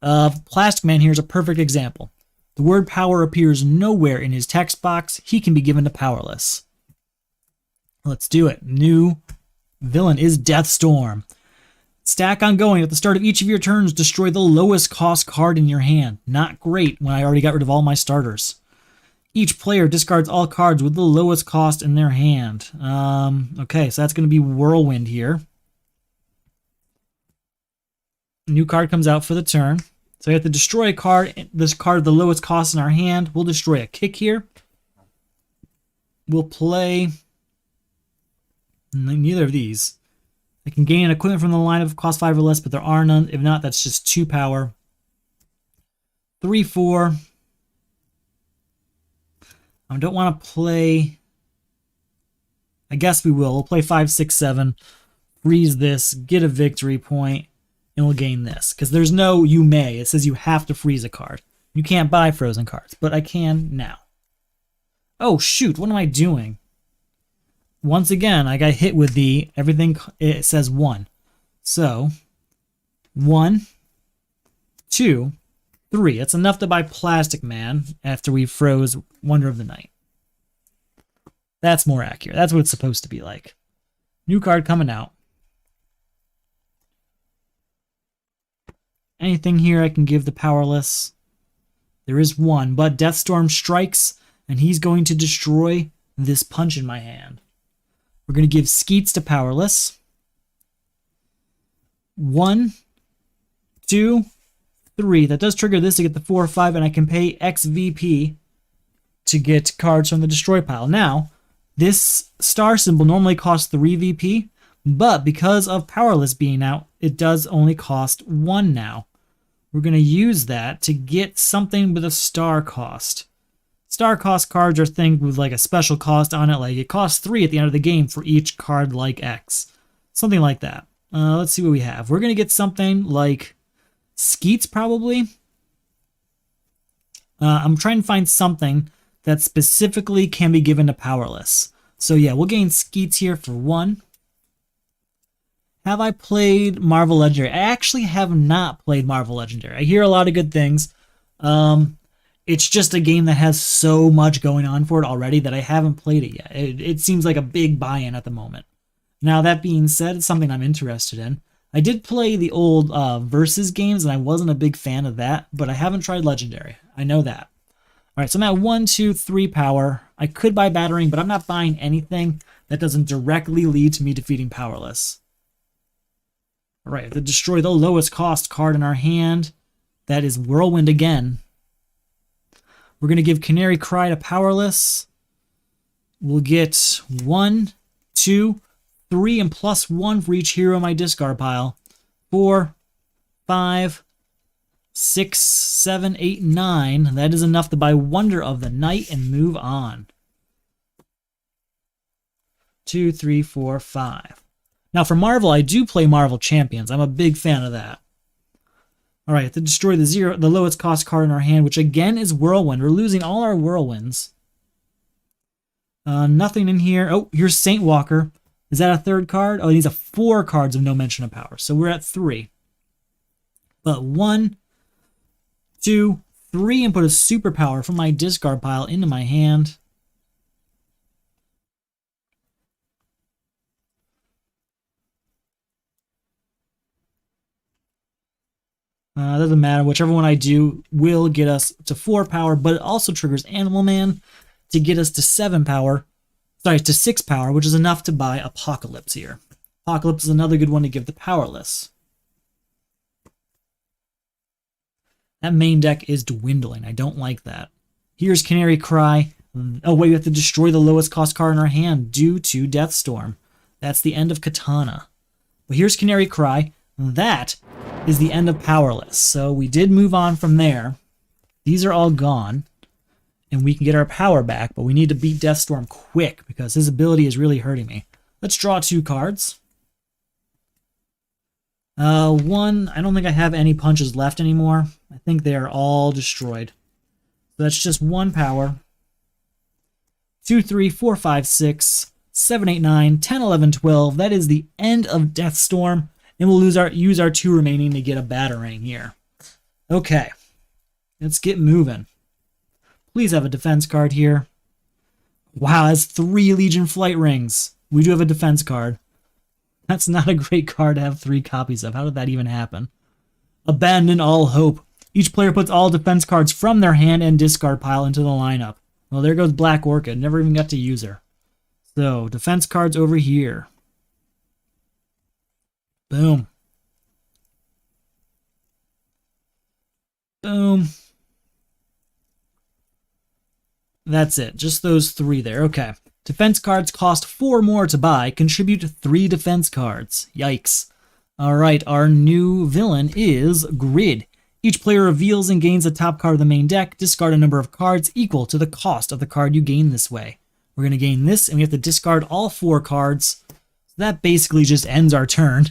Plastic Man here is a perfect example. The word power appears nowhere in his text box. He can be given to powerless. Let's do it. New villain is Deathstorm. Stack ongoing. At the start of each of your turns, destroy the lowest cost card in your hand. Not great when I already got rid of all my starters. Each player discards all cards with the lowest cost in their hand. Okay, so that's going to be Whirlwind here. New card comes out for the turn. So we have to destroy a card. This card, the lowest cost in our hand. We'll destroy a kick here. We'll play neither of these. I can gain an equipment from the line of cost 5 or less, but there are none. If not, that's just 2 power. 3, 4. I don't want to play. I guess we will. We'll play 5, 6, 7. Freeze this. Get a victory point. And we'll gain this. Because there's no you may. It says you have to freeze a card. You can't buy frozen cards. But I can now. Oh, shoot. What am I doing? Once again, I got hit with the everything. It says 1. So, 1, 2, 3. It's enough to buy Plastic Man after we froze Wonder of the Night. That's more accurate. That's what it's supposed to be like. New card coming out. Anything here I can give the powerless? There is 1, but Deathstorm strikes, and he's going to destroy this punch in my hand. We're going to give Skeets to powerless. 1, 2, 3. That does trigger this to get the 4 or 5, and I can pay XVP to get cards from the destroy pile. Now, this star symbol normally costs 3 VP, but because of powerless being out, it does only cost 1 now. We're going to use that to get something with a star cost. Star cost cards are things with like a special cost on it, like it costs 3 at the end of the game for each card like X. Something like that. Let's see what we have. We're going to get something like Skeets probably. I'm trying to find something that specifically can be given to powerless. So yeah, we'll gain Skeets here for 1. Have I played Marvel Legendary? I actually have not played Marvel Legendary. I hear a lot of good things. It's just a game that has so much going on for it already that I haven't played it yet. It seems like a big buy-in at the moment. Now, that being said, it's something I'm interested in. I did play the old Versus games, and I wasn't a big fan of that, but I haven't tried Legendary. I know that. All right, so I'm at 1, 2, 3 power. I could buy Battering, but I'm not buying anything that doesn't directly lead to me defeating powerless. All right, to destroy the lowest cost card in our hand. That is Whirlwind again. We're going to give Canary Cry to powerless. We'll get 1, 2, 3, and plus 1 for each hero in my discard pile. 4, 5, 6, 7, 8, 9. That is enough to buy Wonder of the Night and move on. 2, 3, 4, 5. Now for Marvel, I do play Marvel Champions. I'm a big fan of that. All right, to destroy the lowest cost card in our hand, which again is Whirlwind. We're losing all our Whirlwinds. Nothing in here. Oh, here's Saint Walker. Is that a 3rd card? Oh, these are 4 cards of no mention of power. So we're at 3. But 1, 2, 3, and put a superpower from my discard pile into my hand. Doesn't matter. Whichever one I do will get us to 4 power, but it also triggers Animal Man to get us to 7 power. Sorry, to 6 power, which is enough to buy Apocalypse here. Apocalypse is another good one to give the powerless. That main deck is dwindling. I don't like that. Here's Canary Cry. Oh, wait, we have to destroy the lowest cost card in our hand due to Deathstorm. That's the end of Katana. But here's Canary Cry. That is the end of Powerless. So we did move on from there. These are all gone. And we can get our power back, but we need to beat Deathstorm quick because his ability is really hurting me. Let's draw 2 cards. One, I don't think I have any punches left anymore. I think they are all destroyed. So that's just 1 power. 2, 3, 4, 5, 6, 7, 8, 9, 10, 11, 12. That is the end of Death Storm, and we'll use our 2 remaining to get a Batarang here. Okay, let's get moving. Please have a defense card here. Wow, that's 3 Legion Flight Rings. We do have a defense card. That's not a great card to have 3 copies of. How did that even happen? Abandon all hope. Each player puts all defense cards from their hand and discard pile into the lineup. Well, there goes Black Orchid. Never even got to use her. So, defense cards over here. Boom. Boom. That's it. Just those 3 there. Okay. Defense cards cost 4 more to buy. Contribute 3 defense cards. Yikes. Alright, our new villain is Grid. Each player reveals and gains the top card of the main deck. Discard a number of cards equal to the cost of the card you gain this way. We're going to gain this, and we have to discard all 4 cards. So that basically just ends our turn.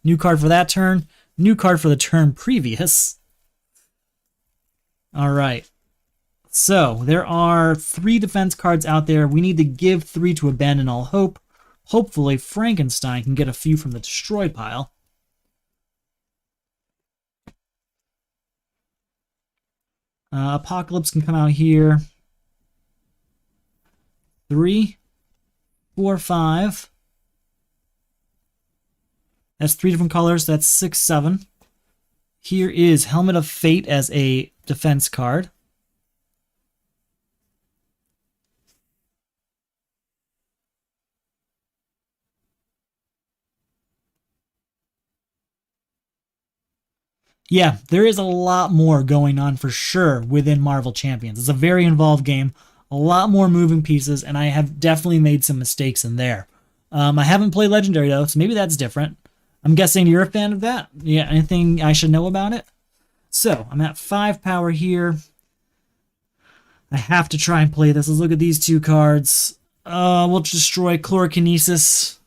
New card for that turn. New card for the turn previous. Alright. So, there are 3 defense cards out there. We need to give 3 to Abandon All Hope. Hopefully, Frankenstein can get a few from the destroy pile. Apocalypse can come out here. 3, 4, 5. That's 3 different colors. That's 6, 7. Here is Helmet of Fate as a defense card. Yeah, there is a lot more going on for sure within Marvel Champions. It's a very involved game, a lot more moving pieces, and I have definitely made some mistakes in there. I haven't played Legendary though, so maybe that's different. I'm guessing you're a fan of that? Yeah, anything I should know about it? So, I'm at 5 power here. I have to try and play this. Let's look at these 2 cards. We'll destroy Chlorokinesis.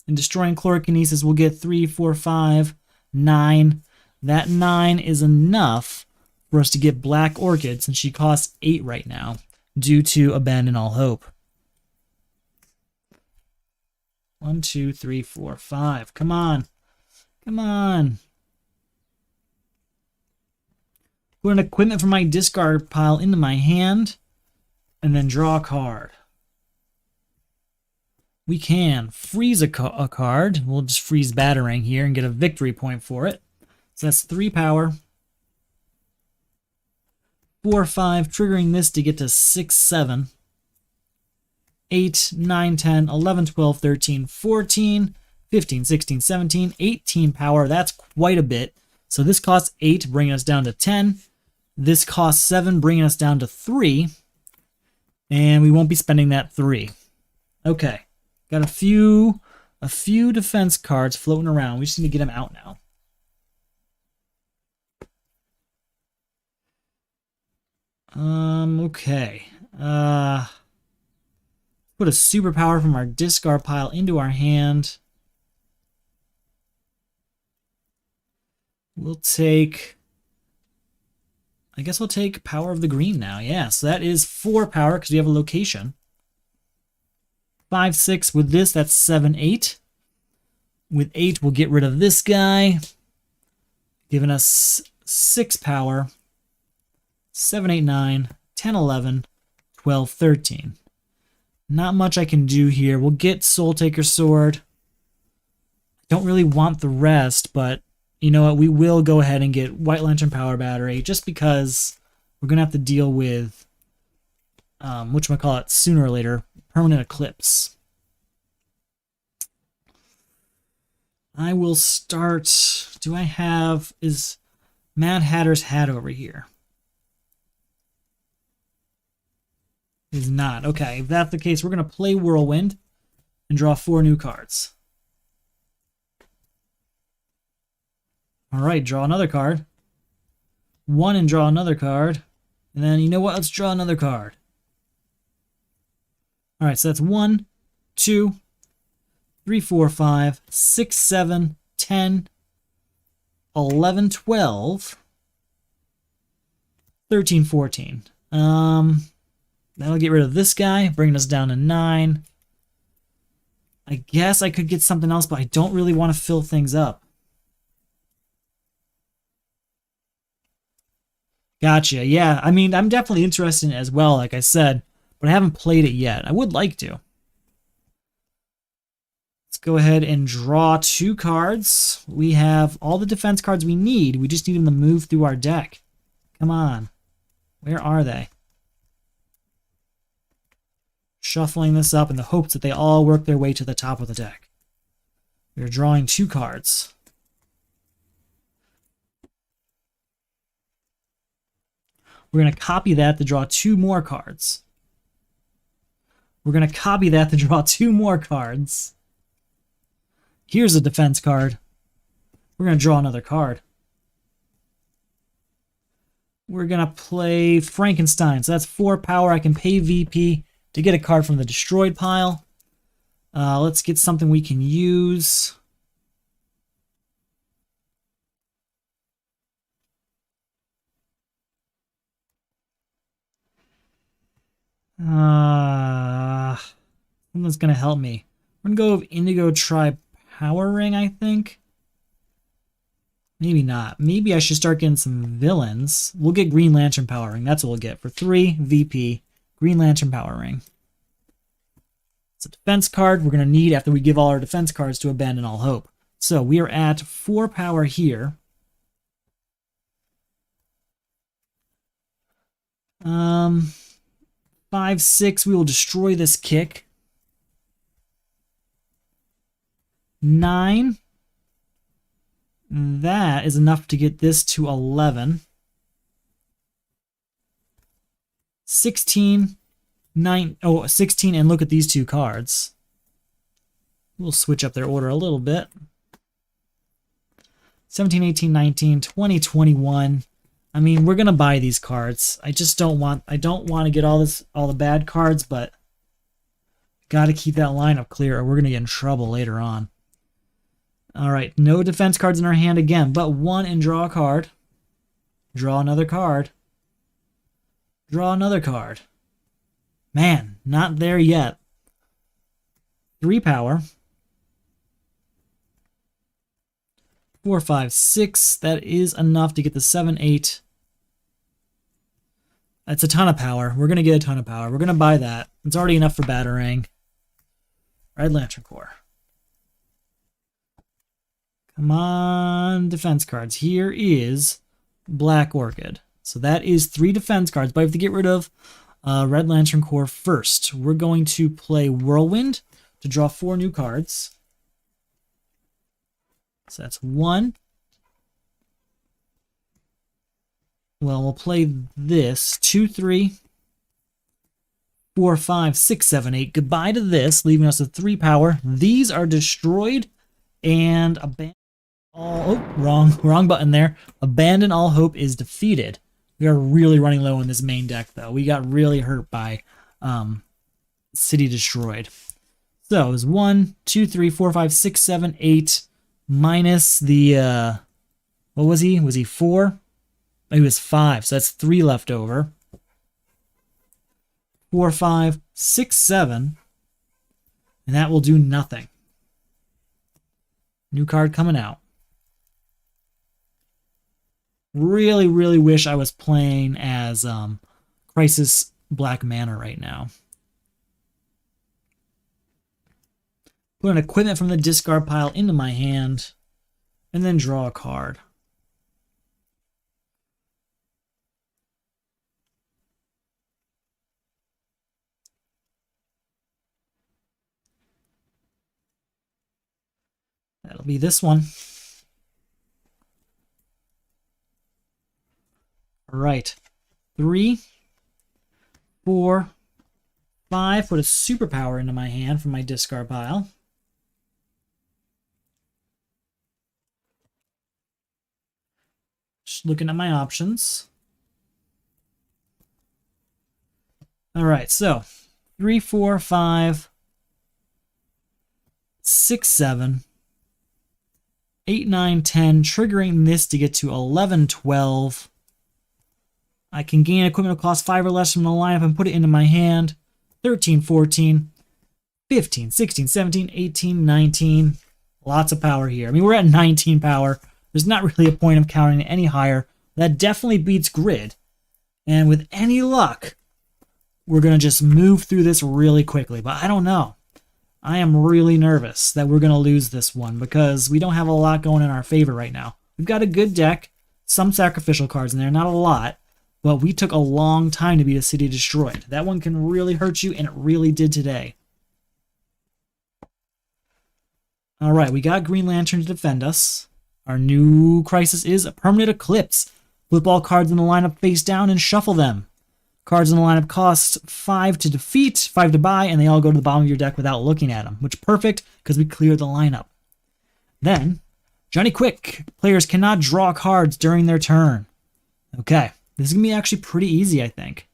In destroying Chlorokinesis, we'll get 3, 4, 5, 9. That 9 is enough for us to get Black Orchid, since she costs 8 right now, due to Abandon All Hope. 1, 2, 3, 4, 5. Come on. Come on. Put an equipment from my discard pile into my hand, and then draw a card. We can freeze a card. We'll just freeze Batarang here and get a victory point for it. So that's 3 power. 4, 5, triggering this to get to 6, 7. 8, 9, 10, 11, 12, 13, 14, 15, 16, 17, 18 power. That's quite a bit. So this costs 8, bringing us down to 10. This costs 7, bringing us down to 3. And we won't be spending that 3. Okay. Got a few defense cards floating around. We just need to get them out now. Okay. Put a superpower from our discard pile into our hand. We'll take... I guess we'll take Power of the Green now. Yeah, so that is 4 power because we have a location. 5, 6 with this, that's 7, 8. With 8, we'll get rid of this guy, giving us 6 power. 7, 8, 9, 10, 11, 12, 13. Not much I can do here. We'll get Soul Taker Sword. Don't really want the rest, but you know what? We will go ahead and get White Lantern Power Battery just because we're going to have to deal with, whatchamacallit, sooner or later, Permanent Eclipse. I will start... Do I have... Is Mad Hatter's hat over here? Is not. Okay, if that's the case, we're going to play Whirlwind and draw 4 new cards. Alright, draw another card. 1 and draw another card. And then, you know what? Let's draw another card. Alright, so that's 1, 2, 3, 4, 5, 6, 7, 10, 11, 12, 13, 14. That'll get rid of this guy, bringing us down to 9. I guess I could get something else, but I don't really want to fill things up. Gotcha. Yeah, I mean, I'm definitely interested in it as well, like I said, but I haven't played it yet. I would like to. Let's go ahead and draw 2 cards. We have all the defense cards we need. We just need them to move through our deck. Come on. Where are they? Shuffling this up in the hopes that they all work their way to the top of the deck. We're drawing 2 cards. We're going to copy that to draw 2 more cards. We're going to copy that to draw 2 more cards. Here's a defense card. We're going to draw another card. We're going to play Frankenstein. So that's 4 power. I can pay VP to get a card from the destroyed pile. Let's get something we can use. Someone's going to help me. We're going to go with Indigo Tri-Power Ring, I think. Maybe not. Maybe I should start getting some villains. We'll get Green Lantern Power Ring. That's what we'll get. For 3 VP, Green Lantern Power Ring. It's a defense card we're going to need after we give all our defense cards to Abandon All Hope. So we are at 4 power here. 5, 6, we will destroy this kick. 9. That is enough to get this to 11. 16. 16, and look at these 2 cards. We'll switch up their order a little bit. 17, 18, 19, 20, 21. I mean, we're gonna buy these cards. I don't want to get all the bad cards, but gotta keep that lineup clear or we're gonna get in trouble later on. Alright, no defense cards in our hand again, but 1 and draw a card. Draw another card. Draw another card. Man, not there yet. 3 power. 4, 5, 6. That is enough to get the 7, 8. That's a ton of power. We're going to get a ton of power. We're going to buy that. It's already enough for Batarang. Red Lantern Corps. Come on, defense cards. Here is Black Orchid. So that is 3 defense cards, but I have to get rid of Red Lantern Corps first. We're going to play Whirlwind to draw 4 new cards. So that's 1. Well, we'll play this. 2, 3, 4, 5, 6, 7, 8. Goodbye to this, leaving us with 3 power. These are destroyed and abandoned. Oh, wrong button there. Abandon All Hope is defeated. We are really running low in this main deck, though. We got really hurt by City Destroyed. So it was 1, 2, 3, 4, 5, 6, 7, 8 minus the what was he? Was he 4? Oh, he was 5. So that's 3 left over. 4, 5, 6, 7, and that will do nothing. New card coming out. Really, really wish I was playing as Crisis Black Mana right now. Put an equipment from the discard pile into my hand, and then draw a card. That'll be this one. All right. 3, 4, 5. Put a superpower into my hand from my discard pile. Just looking at my options. All right, so 3, 4, 5, 6, 7, 8, 9, 10, triggering this to get to 11, 12. I can gain equipment that costs 5 or less from the lineup and put it into my hand. 13, 14, 15, 16, 17, 18, 19. Lots of power here. I mean, we're at 19 power. There's not really a point of counting any higher. That definitely beats Grid. And with any luck, we're going to just move through this really quickly. But I don't know. I am really nervous that we're going to lose this one because we don't have a lot going in our favor right now. We've got a good deck, some sacrificial cards in there, not a lot, but we took a long time to beat a City Destroyed. That one can really hurt you, and it really did today. All right, we got Green Lantern to defend us. Our new crisis is a Permanent Eclipse. Flip all cards in the lineup face down and shuffle them. Cards in the lineup cost 5 to defeat, 5 to buy, and they all go to the bottom of your deck without looking at them, which is perfect because we cleared the lineup. Then, Johnny Quick. Players cannot draw cards during their turn. Okay, this is going to be actually pretty easy, I think.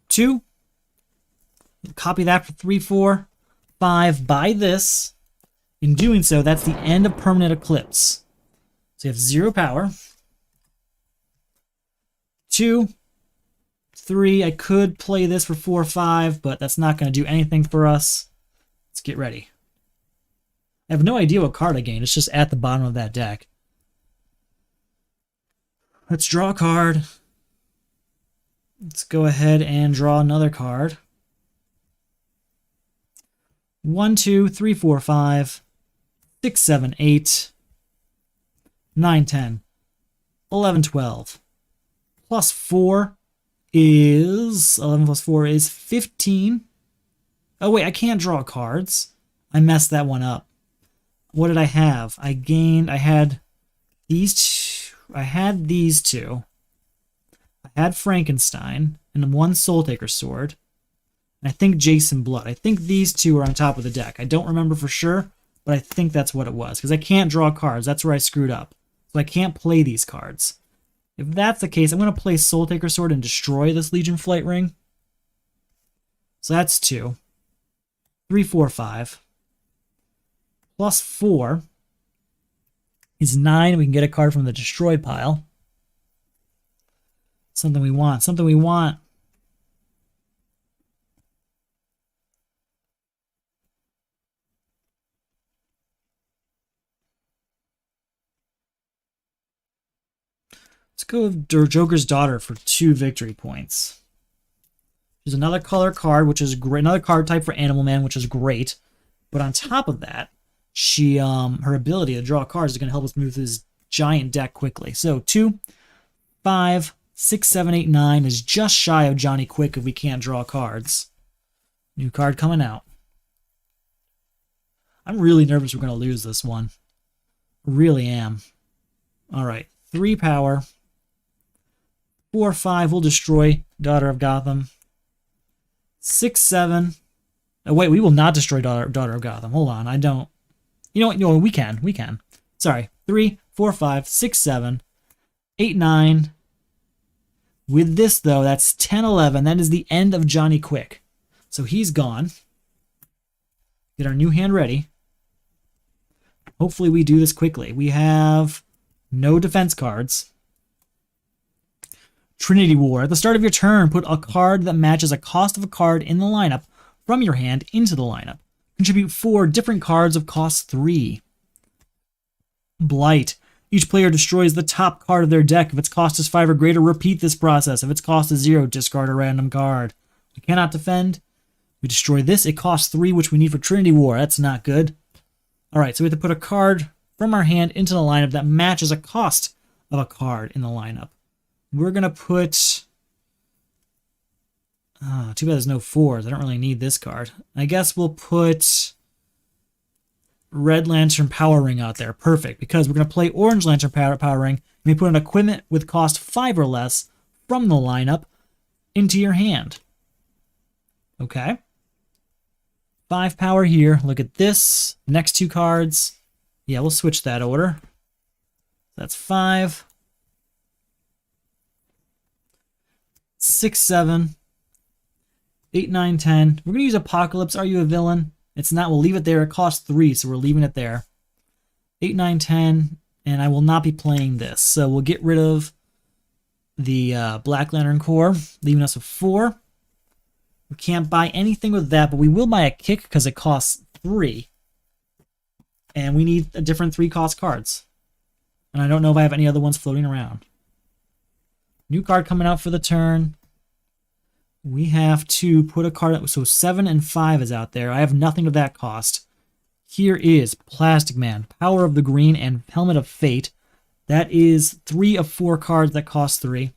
2. Copy that for 3, 4, 5. Buy this. In doing so, that's the end of Permanent Eclipse. So you have 0 power. 2, 3. I could play this for 4 or 5, but that's not going to do anything for us. Let's get ready. I have no idea what card I gained. It's just at the bottom of that deck. Let's draw a card. Let's go ahead and draw another card. 1, 2, 3, 4, 5, 6, 7, 8, 9, 10, 11, 12. Plus 4 is... 11 plus 4 is 15. Oh, wait, I can't draw cards. I messed that one up. What did I have? I had these two. I had these two. I had Frankenstein and 1 Soul Taker Sword. And I think Jason Blood. I think these two are on top of the deck. I don't remember for sure, but I think that's what it was. Because I can't draw cards. That's where I screwed up. So I can't play these cards. If that's the case, I'm going to play Soul Taker Sword and destroy this Legion Flight Ring. So that's 2. 3, 4, 5. Plus 4 is 9. We can get a card from the destroy pile. Something we want. Something we want. Let's go with Joker's Daughter for 2 victory points. There's another color card, which is great. Another card type for Animal Man, which is great. But on top of that, she her ability to draw cards is going to help us move through this giant deck quickly. So 2, 5, 6, 7, 8, 9 is just shy of Johnny Quick if we can't draw cards. New card coming out. I'm really nervous we're going to lose this one. Really am. All right, 3 power. 4, 5, we'll destroy Daughter of Gotham. 6, 7. Oh, wait, we will not destroy Daughter of Gotham. Hold on, I don't. You know what? No, we can. We can. Sorry. 3, 4, 5, 6, 7, 8, 9. With this, though, that's 10, 11. That is the end of Johnny Quick. So he's gone. Get our new hand ready. Hopefully we do this quickly. We have no defense cards. Trinity War. At the start of your turn, put a card that matches a cost of a card in the lineup from your hand into the lineup. Contribute 4 different cards of cost 3. Blight. Each player destroys the top card of their deck. If its cost is 5 or greater, repeat this process. If its cost is 0, discard a random card. We cannot defend. We destroy this. It costs 3, which we need for Trinity War. That's not good. Alright, so we have to put a card from our hand into the lineup that matches a cost of a card in the lineup. We're going to put... too bad there's no 4s. I don't really need this card. I guess we'll put Red Lantern Power Ring out there. Perfect, because we're going to play Orange Lantern Power Ring, and we put an equipment with cost 5 or less from the lineup into your hand. Okay. 5 power here. Look at this. Next 2 cards. Yeah, we'll switch that order. That's 5. 6, 7. 8, 9, 10. We're going to use Apocalypse. Are you a villain? It's not. We'll leave it there. It costs 3, so we're leaving it there. 8, 9, 10. and I will not be playing this. So we'll get rid of the Black Lantern Core, leaving us with 4. We can't buy anything with that, but we will buy a Kick because it costs 3. And we need a different 3-cost cards. And I don't know if I have any other ones floating around. New card coming out for the turn. We have to put a card up. So 7 and 5 is out there. I have nothing of that cost. Here is Plastic Man, Power of the Green, and Helmet of Fate. That is 3 of 4 cards that cost 3.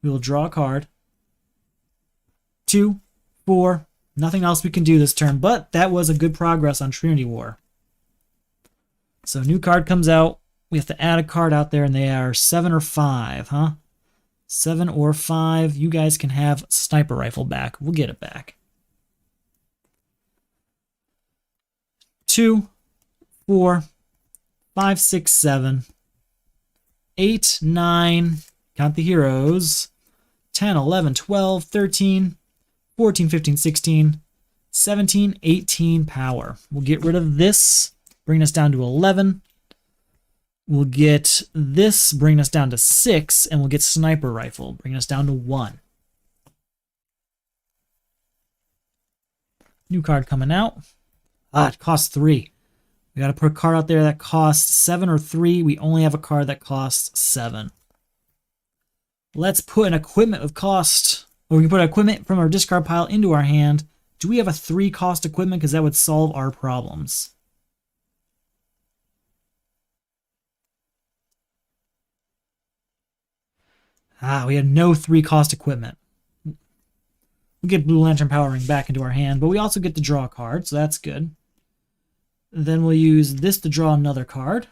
We will draw a card. 2, 4. Nothing else we can do this turn, but that was a good progress on Trinity War. So new card comes out. We have to add a card out there, and they are 7 or 5, huh? 7 or 5. You guys can have Sniper Rifle back. We'll get it back. 2, 4, 5, 6, 7, 8, 9. Count the heroes. 10, 11, 12, 13, 14, 15, 16, 17, 18 power. We'll get rid of this, bring us down to 11. We'll get this, bring us down to 6, and we'll get Sniper Rifle, bring us down to 1. New card coming out. It costs 3. We got to put a card out there that costs 7 or 3. We only have a card that costs 7. Let's put an equipment with cost, or we can put equipment from our discard pile into our hand. Do we have a 3-cost equipment? Because that would solve our problems. We had no 3-cost equipment. We get Blue Lantern Power Ring back into our hand, but we also get to draw a card, so that's good. Then we'll use this to draw another card.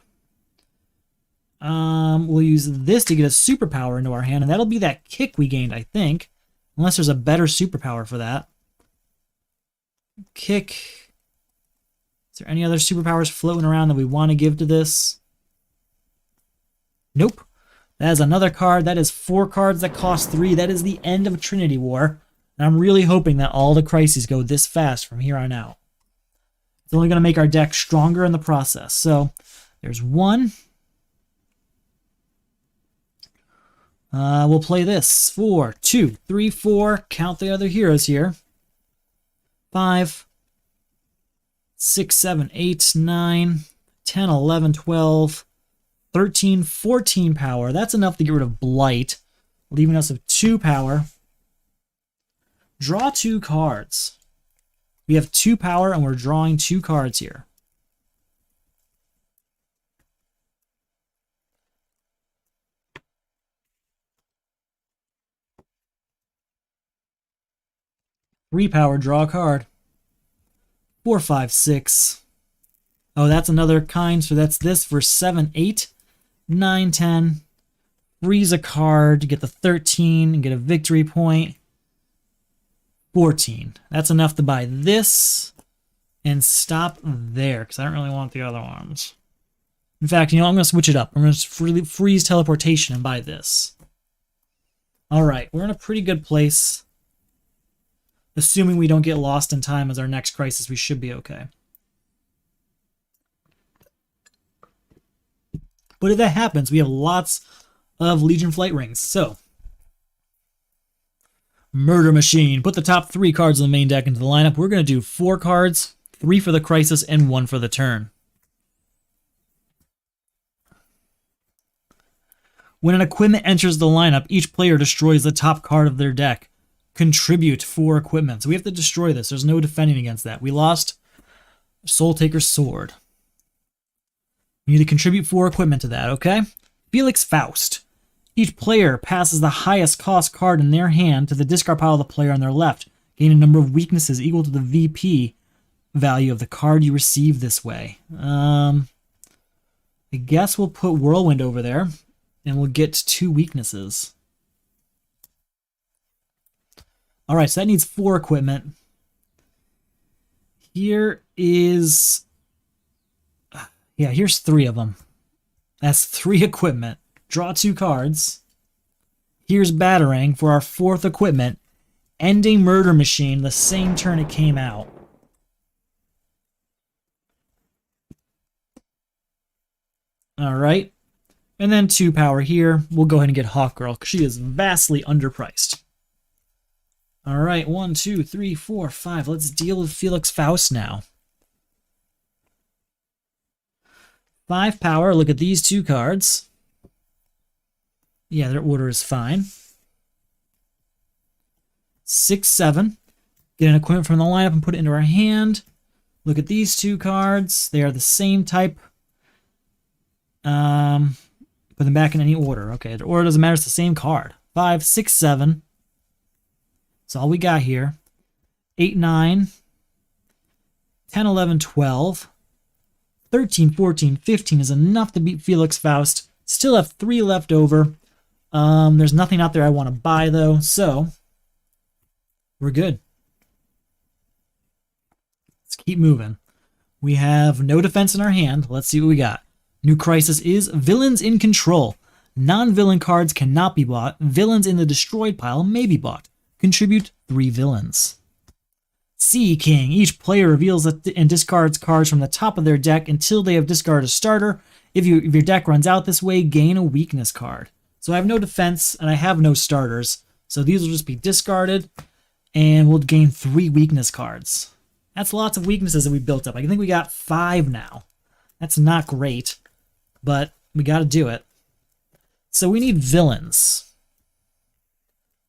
We'll use this to get a superpower into our hand, and that'll be that Kick we gained, I think. Unless there's a better superpower for that. Kick. Is there any other superpowers floating around that we want to give to this? Nope. That is another card. That is 4 cards that cost 3. That is the end of Trinity War. And I'm really hoping that all the crises go this fast from here on out. It's only going to make our deck stronger in the process. So, there's 1. We'll play this. 4, 2, 3, 4. Count the other heroes here. 5, 6, 7, 8, 9, 10, 11, 12, 13, 14 power. That's enough to get rid of Blight, leaving us with 2 power. Draw 2 cards. We have 2 power, and we're drawing 2 cards here. Three power, draw a card. 4, 5, 6. Oh, that's another kind, so that's this for 7, 8, 9, 10. Freeze a card to get the 13 and get a victory point. 14. That's enough to buy this and stop there, because I don't really want the other ones. In fact, you know, I'm going to switch it up. I'm going to freeze teleportation and buy this. Alright, we're in a pretty good place. Assuming we don't get lost in time as our next crisis, we should be okay. But if that happens, we have lots of Legion Flight Rings. So, Murder Machine. Put the top 3 cards in the main deck into the lineup. We're going to do 4 cards, 3 for the crisis, and 1 for the turn. When an equipment enters the lineup, each player destroys the top card of their deck. Contribute 4 equipment. So we have to destroy this. There's no defending against that. We lost Soul Taker's Sword. We need to contribute 4 equipment to that, okay? Felix Faust. Each player passes the highest cost card in their hand to the discard pile of the player on their left. Gain a number of weaknesses equal to the VP value of the card you receive this way. I guess we'll put Whirlwind over there, and we'll get 2 weaknesses. Alright, so that needs 4 equipment. Here is... yeah, here's 3 of them. That's 3 equipment. Draw 2 cards. Here's Batarang for our 4th equipment. Ending Murder Machine the same turn it came out. Alright. And then 2 power here. We'll go ahead and get Hawkgirl because she is vastly underpriced. All right, 1, 2, 3, 4, 5. Let's deal with Felix Faust now. 5 power. Look at these 2 cards. Yeah, their order is fine. 6, 7. Get an equipment from the lineup and put it into our hand. Look at these 2 cards. They are the same type. Put them back in any order. Okay, the order doesn't matter. It's the same card. 5, 6, 7. That's all we got here. 8, 9. 10, 11, 12. 13, 14, 15 is enough to beat Felix Faust. Still have 3 left over. There's nothing out there I want to buy, though, so we're good. Let's keep moving. We have no defense in our hand. Let's see what we got. New crisis is Villains in Control. Non-villain cards cannot be bought. Villains in the destroyed pile may be bought. Contribute 3 villains. Sea King. Each player reveals and discards cards from the top of their deck until they have discarded a starter. If your deck runs out this way, gain a weakness card. So I have no defense and I have no starters. So these will just be discarded and we'll gain 3 weakness cards. That's lots of weaknesses that we built up. I think we got 5 now. That's not great, but we got to do it. So we need villains.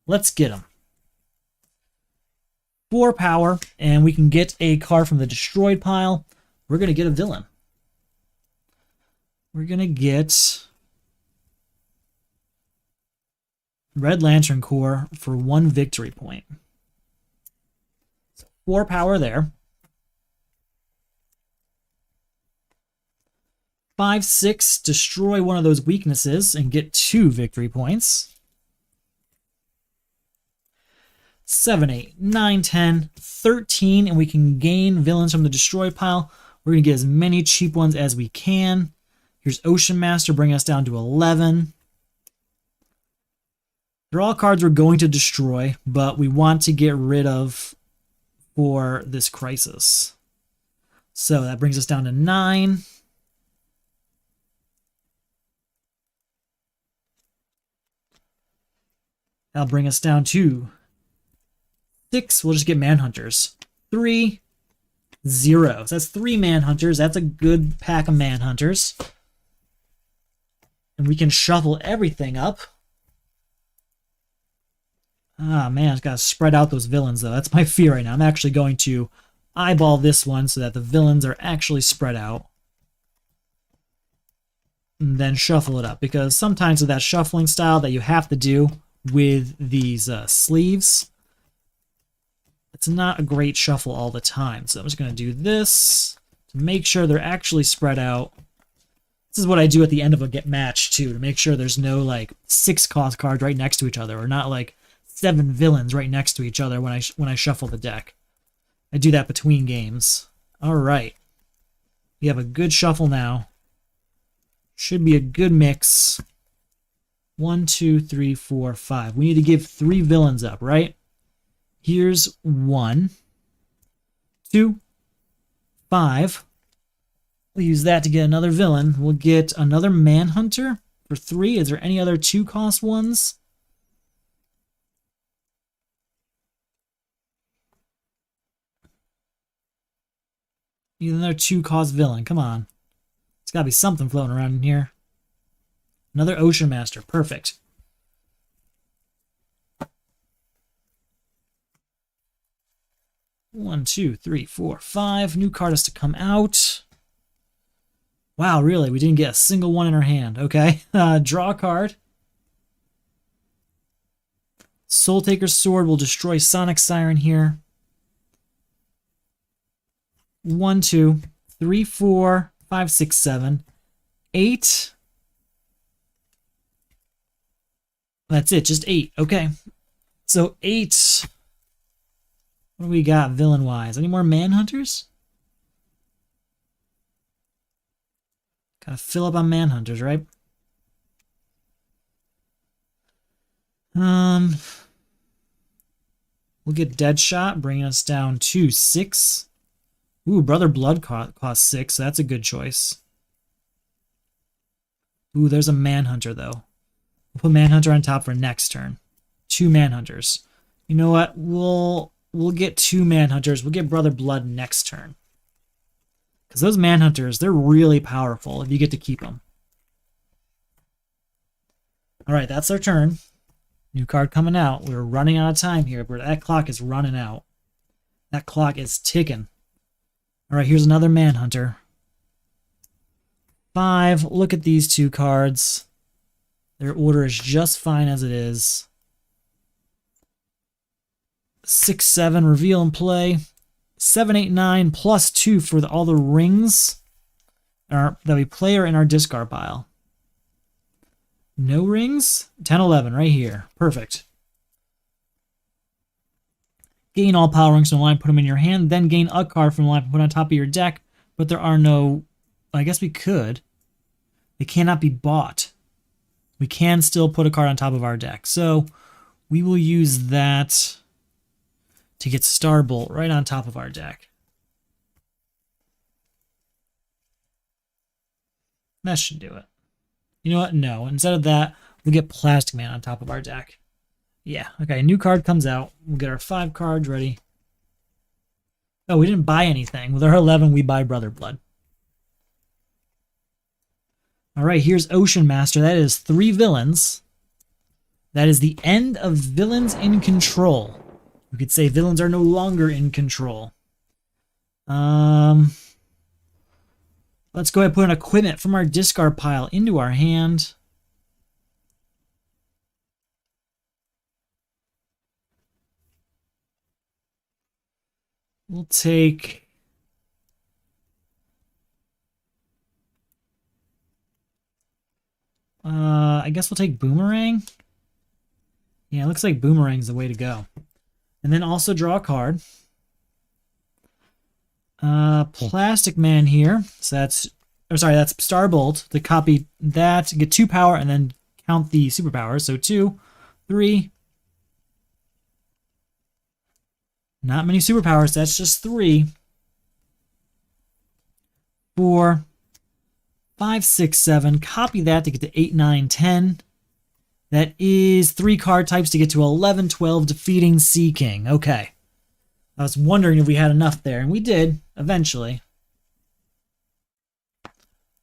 Let's get them. 4 power, and we can get a card from the destroyed pile. We're going to get a villain. We're going to get Red Lantern Corps for 1 victory point. So 4 power there. 5, 6, destroy one of those weaknesses and get 2 victory points. 7, 8, 9, 10, 13, and we can gain villains from the destroy pile. We're going to get as many cheap ones as we can. Here's Ocean Master, bringing us down to 11. They're all cards we're going to destroy, but we want to get rid of for this crisis. So that brings us down to 9. That'll bring us down to 6. We'll just get Manhunters. 3, 0. So that's 3 Manhunters. That's a good pack of Manhunters. And we can shuffle everything up. Ah, man, I've got to spread out those villains, though. That's my fear right now. I'm actually going to eyeball this one so that the villains are actually spread out. And then shuffle it up. Because sometimes with that shuffling style that you have to do with these sleeves, it's not a great shuffle all the time. So I'm just going to do this to make sure they're actually spread out. This is what I do at the end of a match, too, to make sure there's no, like, 6-cost cards right next to each other, or not, like, 7 villains right next to each other when I shuffle the deck. I do that between games. All right. We have a good shuffle now. Should be a good mix. 1, 2, 3, 4, 5. We need to give 3 villains up, right? Here's 1, 2, 5. We'll use that to get another villain. We'll get another Manhunter for 3. Is there any other 2-cost ones? Need another 2-cost villain. Come on. There's got to be something floating around in here. Another Ocean Master. Perfect. One, 2, 3, 4, 5. New card has to come out. Wow, really? We didn't get a single one in our hand. Okay. Draw a card. Soul Taker's Sword will destroy Sonic Siren here. 1, 2, 3, 4, 5, 6, 7, 8. That's it, just 8. Okay. So 8. What do we got villain-wise? Any more Manhunters? Gotta fill up on Manhunters, right? We'll get Deadshot, bringing us down to 6. Ooh, Brother Blood costs 6, so that's a good choice. Ooh, there's a Manhunter, though. We'll put Manhunter on top for next turn. 2 Manhunters. You know what? We'll get 2 Manhunters. We'll get Brother Blood next turn. Because those Manhunters, they're really powerful if you get to keep them. Alright, that's our turn. New card coming out. We're running out of time here, but that clock is running out. That clock is ticking. Alright, here's another Manhunter. 5. Look at these 2 cards. Their order is just fine as it is. 6, 7, reveal and play. 7, 8, 9, plus 2 for all the rings that we play are in our discard pile. No rings? 10, 11, right here. Perfect. Gain all power rings from the line, put them in your hand, then gain a card from the line, put on top of your deck, but there are no... I guess we could. They cannot be bought. We can still put a card on top of our deck. So we will use that to get Starbolt right on top of our deck. That should do it. You know what? No. Instead of that, we'll get Plastic Man on top of our deck. Yeah, okay, new card comes out. We'll get our 5 cards ready. Oh, we didn't buy anything. With our 11, we buy Brother Blood. Alright, here's Ocean Master. That is 3 villains. That is the end of villains in control. We could say villains are no longer in control. Let's go ahead and put an equipment from our discard pile into our hand. We'll take... I guess we'll take Boomerang. Yeah, it looks like Boomerang's the way to go. And then also draw a card. Plastic Man here. So that's... that's Starbolt. To copy that, get 2 power, and then count the superpowers. So 2, 3... Not many superpowers, that's just 3. 4, 5, 6, 7. Copy that to get to 8, 9, 10. That is 3 card types to get to 11, 12, defeating Sea King. Okay. I was wondering if we had enough there, and we did, eventually.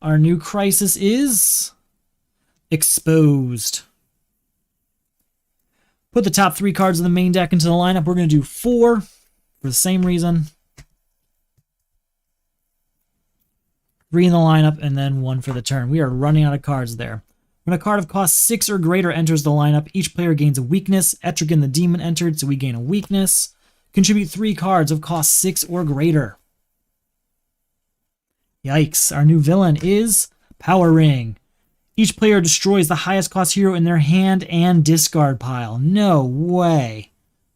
Our new crisis is... Exposed. Put the top 3 cards of the main deck into the lineup. We're going to do 4 for the same reason. 3 in the lineup, and then 1 for the turn. We are running out of cards there. When a card of cost 6 or greater enters the lineup, each player gains a weakness. Etrigan the Demon entered, so we gain a weakness. Contribute 3 cards of cost 6 or greater. Yikes. Our new villain is Power Ring. Each player destroys the highest cost hero in their hand and discard pile. No way.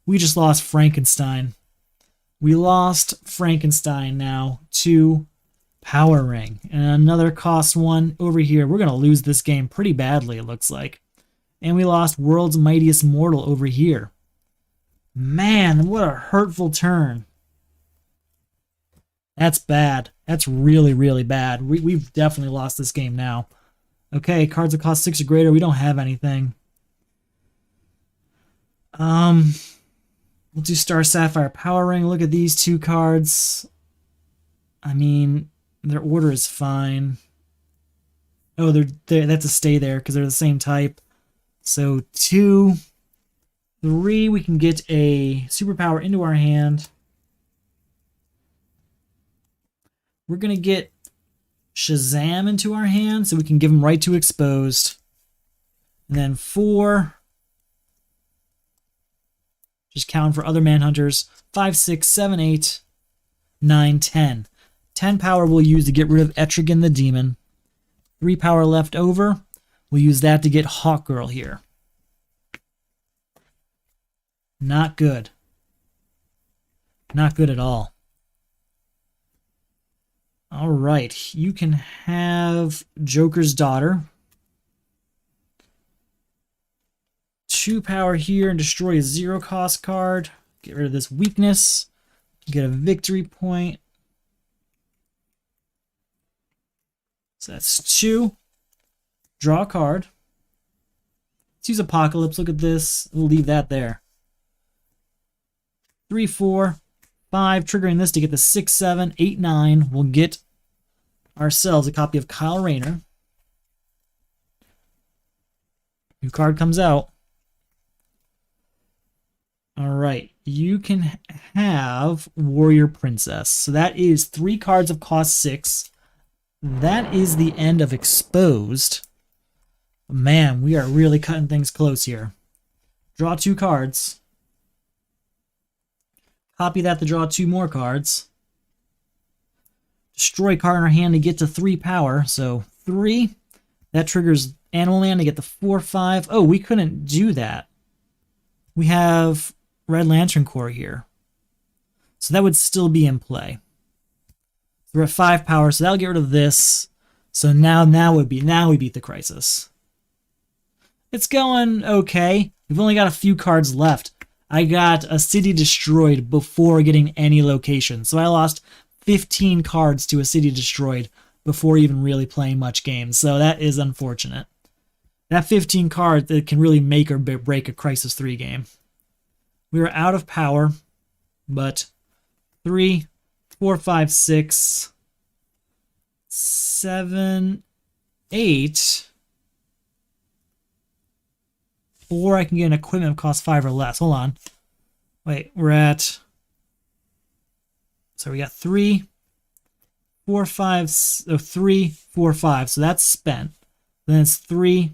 We just lost Frankenstein. We lost Frankenstein now to Power Ring. And another cost 1 over here. We're going to lose this game pretty badly, it looks like. And we lost World's Mightiest Mortal over here. Man, what a hurtful turn. That's bad. That's really, really bad. We've definitely lost this game now. Okay, cards that cost 6 or greater. We don't have anything. We'll do Star Sapphire Power Ring. Look at these 2 cards. I mean, their order is fine. Oh, they have to stay there because they're the same type. So 2, 3, we can get a superpower into our hand. We're going to get Shazam into our hand, so we can give him right to exposed. And then 4. Just count for other Manhunters. 5, 6, 7, 8, 9, 10. 10 power we'll use to get rid of Etrigan the Demon. 3 power left over. We'll use that to get Hawkgirl here. Not good. Not good at all. Alright, you can have Joker's Daughter. 2 power here and destroy a 0 cost card. Get rid of this weakness. Get a victory point. So that's 2. Draw a card. Let's use Apocalypse. Look at this. We'll leave that there. 3, 4, 5. Triggering this to get the 6, 7, 8, 9. We'll get ourselves a copy of Kyle Rayner. New card comes out. All right, you can have Warrior Princess. So that is 3 cards of cost 6. That is the end of Exposed. Man, we are really cutting things close here. Draw 2 cards. Copy that to draw 2 more cards. Destroy card in our hand to get to 3 power. So 3. That triggers Animal Man to get the 4, 5. Oh, we couldn't do that. We have Red Lantern Corps here. So that would still be in play. We're at 5 power, so that'll get rid of this. So now we beat the Crisis. It's going okay. We've only got a few cards left. I got a city destroyed before getting any location. So I lost 15 cards to a city destroyed before even really playing much games. So that is unfortunate. That 15 cards that can really make or break a Crisis 3 game. We are out of power, but 3, 4, 5, 6, 7, 8. Or I can get an equipment that costs 5 or less. Hold on. Wait, we're at... So we got 3, 4, 5, 3, 4, 5. So that's spent. Then it's 3,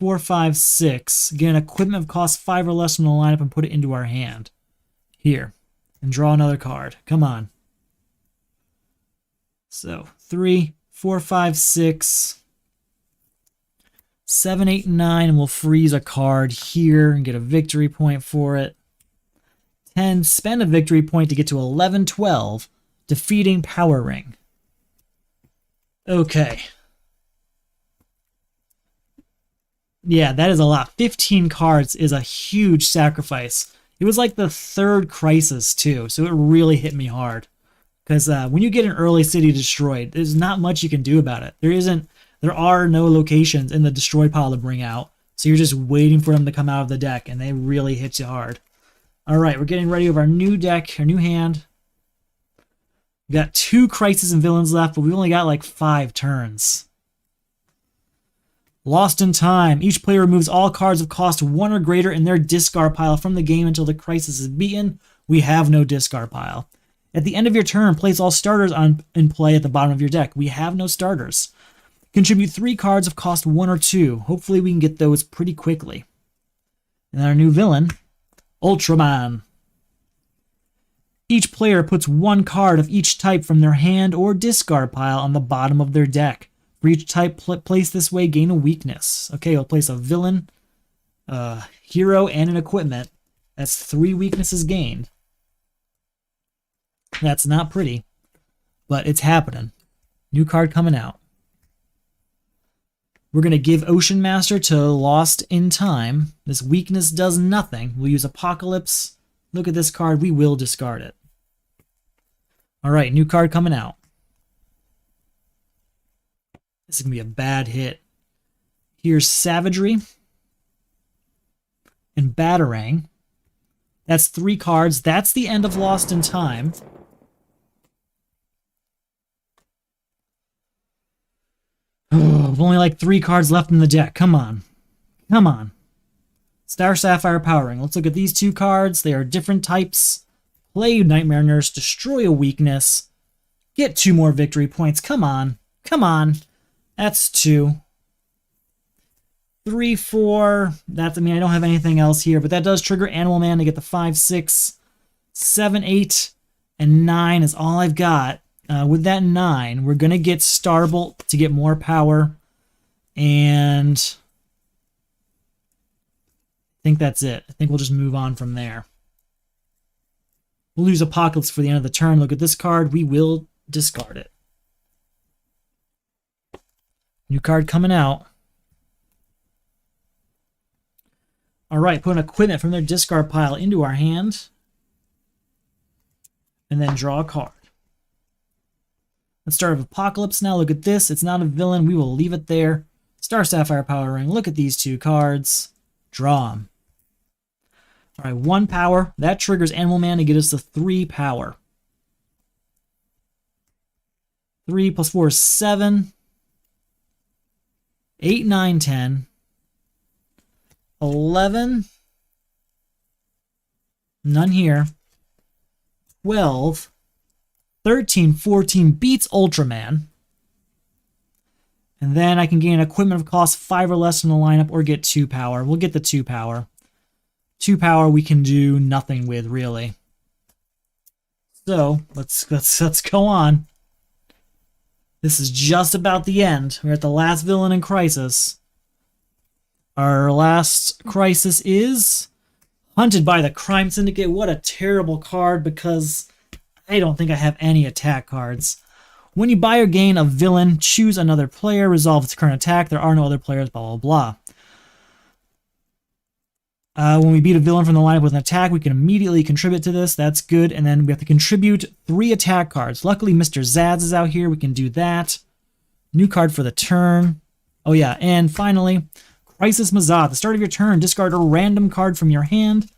4, 5, 6. Get an equipment that costs 5 or less from the lineup and put it into our hand. Here. And draw another card. Come on. So 3, 4, 5, 6, 7, 8, 9, and we'll freeze a card here and get a victory point for it. 10, spend a victory point to get to 11, 12, defeating Power Ring. Okay. Yeah, that is a lot. 15 cards is a huge sacrifice. It was like the 3rd Crisis, too, so it really hit me hard. Because when you get an early city destroyed, there's not much you can do about it. There are no locations in the destroy pile to bring out, so you're just waiting for them to come out of the deck, and they really hit you hard. Alright, we're getting ready with our new deck, our new hand. We got 2 Crisis and Villains left, but we've only got like 5 turns. Lost in Time. Each player removes all cards of cost 1 or greater in their discard pile from the game until the Crisis is beaten. We have no discard pile. At the end of your turn, place all starters in play at the bottom of your deck. We have no starters. Contribute 3 cards of cost 1 or 2. Hopefully we can get those pretty quickly. And our new villain, Ultraman. Each player puts 1 card of each type from their hand or discard pile on the bottom of their deck. For each type placed this way, gain a weakness. Okay, we'll place a villain, hero, and an equipment. That's 3 weaknesses gained. That's not pretty, but it's happening. New card coming out. We're going to give Ocean Master to Lost in Time. This weakness does nothing. We'll use Apocalypse. Look at this card. We will discard it. Alright, new card coming out. This is going to be a bad hit. Here's Savagery and Batarang. That's 3 cards. That's the end of Lost in Time. We've only like 3 cards left in the deck. Come on. Come on. Star Sapphire Powering. Let's look at these 2 cards. They are different types. Play Nightmare Nurse. Destroy a weakness. Get 2 more victory points. Come on. Come on. That's 2. 3, 4. I don't have anything else here, but that does trigger Animal Man to get the 5, 6, 7, 8, and 9 is all I've got. With that 9, we're going to get Starbolt to get more power, and I think that's it. I think we'll just move on from there. We'll lose Apocalypse for the end of the turn. Look at this card. We will discard it. New card coming out. Alright, put an equipment from their discard pile into our hand, and then draw a card. Let's start with Apocalypse now. Look at this. It's not a villain. We will leave it there. Star Sapphire Power Ring. Look at these two cards. Draw them. All right, 1 power. That triggers Animal Man to get us the 3 power. 3 plus 4 is 7. 8, 9, 10. 11. None here. 12. 13, 14 beats Ultraman. And then I can gain equipment of cost 5 or less in the lineup or get 2 power. We'll get the 2 power. 2 power we can do nothing with, really. So, let's go on. This is just about the end. We're at the last villain in Crisis. Our last Crisis is Hunted by the Crime Syndicate. What a terrible card, because I don't think I have any attack cards. When you buy or gain a villain, choose another player, resolve its current attack. There are no other players, blah, blah, blah. When we beat a villain from the lineup with an attack, we can immediately contribute to this. That's good. And then we have to contribute 3 attack cards. Luckily, Mr. Zaz is out here. We can do that. New card for the turn. Oh, yeah. And finally, Crisis Mazah. At the start of your turn, discard a random card from your hand.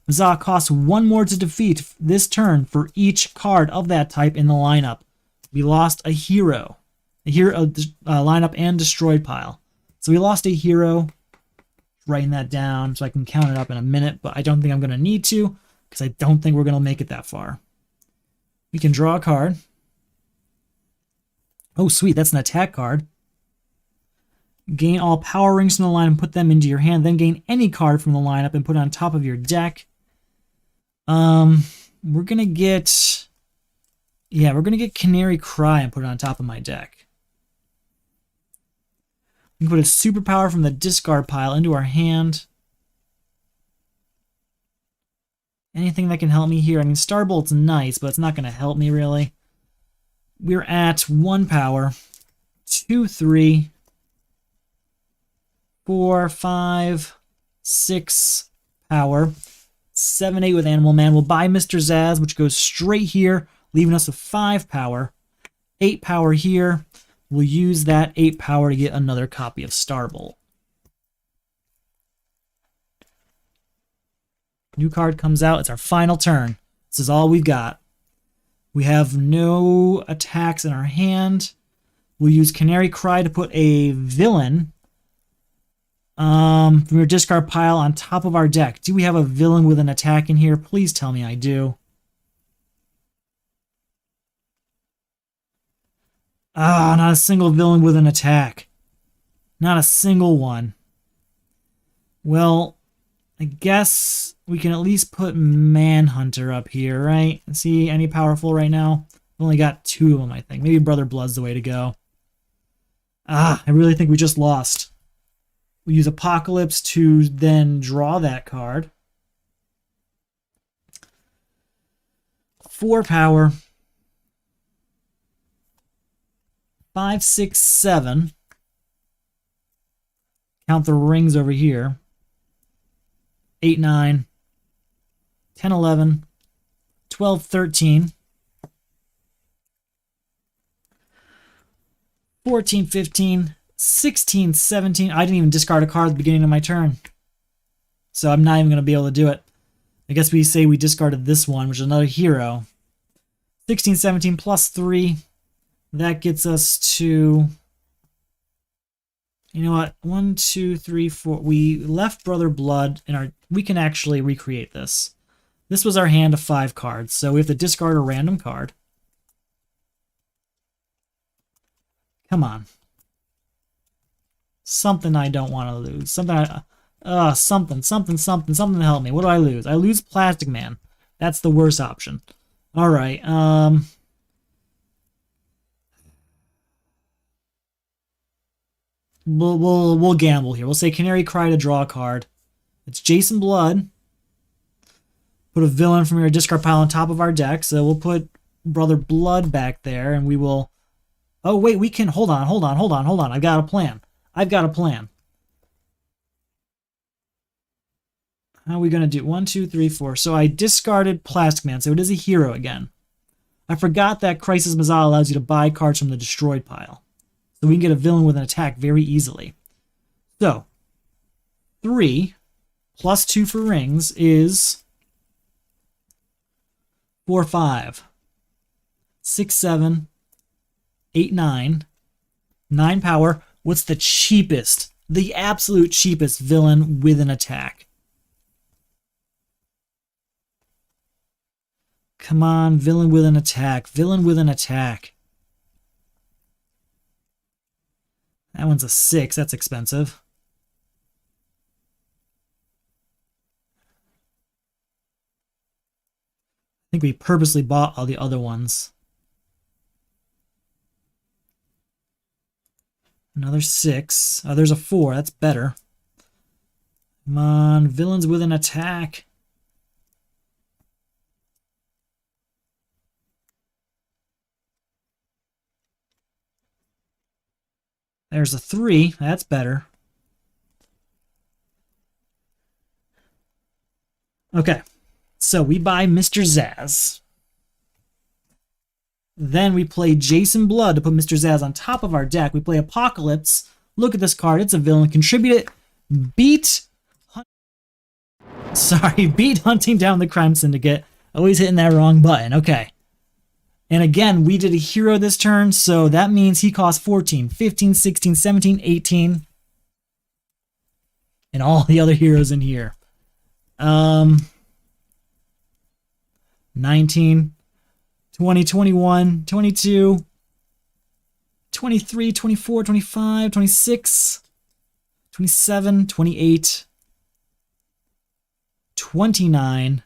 Mazah costs 1 more to defeat this turn for each card of that type in the lineup. We lost a hero. A hero lineup and destroyed pile. So we lost a hero. Writing that down so I can count it up in a minute, but I don't think I'm going to need to because I don't think we're going to make it that far. We can draw a card. Oh, sweet. That's an attack card. Gain all power rings from the line and put them into your hand. Then gain any card from the lineup and put it on top of your deck. We're going to get... Yeah, we're going to get Canary Cry and put it on top of my deck. We can put a superpower from the discard pile into our hand. Anything that can help me here. I mean, Starbolt's nice, but it's not going to help me, really. We're at 1 power. 2, 3, 4, 5, 6 power. 7, 8 with Animal Man. We'll buy Mr. Zaz, which goes straight here, leaving us with 5 power. 8 power here. We'll use that 8 power to get another copy of Starbolt. New card comes out. It's our final turn. This is all we've got. We have no attacks in our hand. We'll use Canary Cry to put a villain from your discard pile on top of our deck. Do we have a villain with an attack in here? Please tell me I do. Ah, not a single villain with an attack. Not a single one. Well, I guess we can at least put Manhunter up here, right? Is he any powerful right now? I've only got 2 of them, I think. Maybe Brother Blood's the way to go. Ah, I really think we just lost. We use Apocalypse to then draw that card. 4 power. 5, 6, 7. Count the rings over here. 8, 9. 10, 11. 12, 13. 14, 15. 16, 17. I didn't even discard a card at the beginning of my turn. So I'm not even going to be able to do it. I guess we say we discarded this one, which is another hero. 16, 17 plus 3. That gets us to, you know what, 1, 2, 3, 4. We left Brother Blood in our, we can actually recreate this. This was our hand of 5 cards, so we have to discard a random card. Come on. Something I don't want to lose. Something something to help me. What do I lose? I lose Plastic Man. That's the worst option. All right, We'll gamble here. We'll say Canary Cry to draw a card. It's Jason Blood. Put a villain from your discard pile on top of our deck. So we'll put Brother Blood back there, and we will... Oh, wait, we can... Hold on. I've got a plan. How are we going to do? 1, 2, 3, 4. So I discarded Plastic Man, so it is a hero again. I forgot that Crisis Mazah allows you to buy cards from the destroyed pile. So we can get a villain with an attack very easily. So, 3 plus 2 for rings is 4, 5, 6, 7, 8, 9. 9 power. What's the cheapest, the absolute cheapest villain with an attack? Come on, villain with an attack. Villain with an attack. That one's a 6. That's expensive. I think we purposely bought all the other ones. Another 6. Oh, there's a 4. That's better. Come on, villains with an attack. There's a 3. That's better. Okay. So we buy Mr. Zsasz. Then we play Jason Blood to put Mr. Zsasz on top of our deck. We play Apocalypse. Look at this card. It's a villain. Contribute it. Beat Hunting Down the Crime Syndicate. Always hitting that wrong button. Okay. And again, we did a hero this turn, so that means he costs 14, 15, 16, 17, 18. And all the other heroes in here. 19, 20, 21, 22, 23, 24, 25, 26, 27, 28, 29,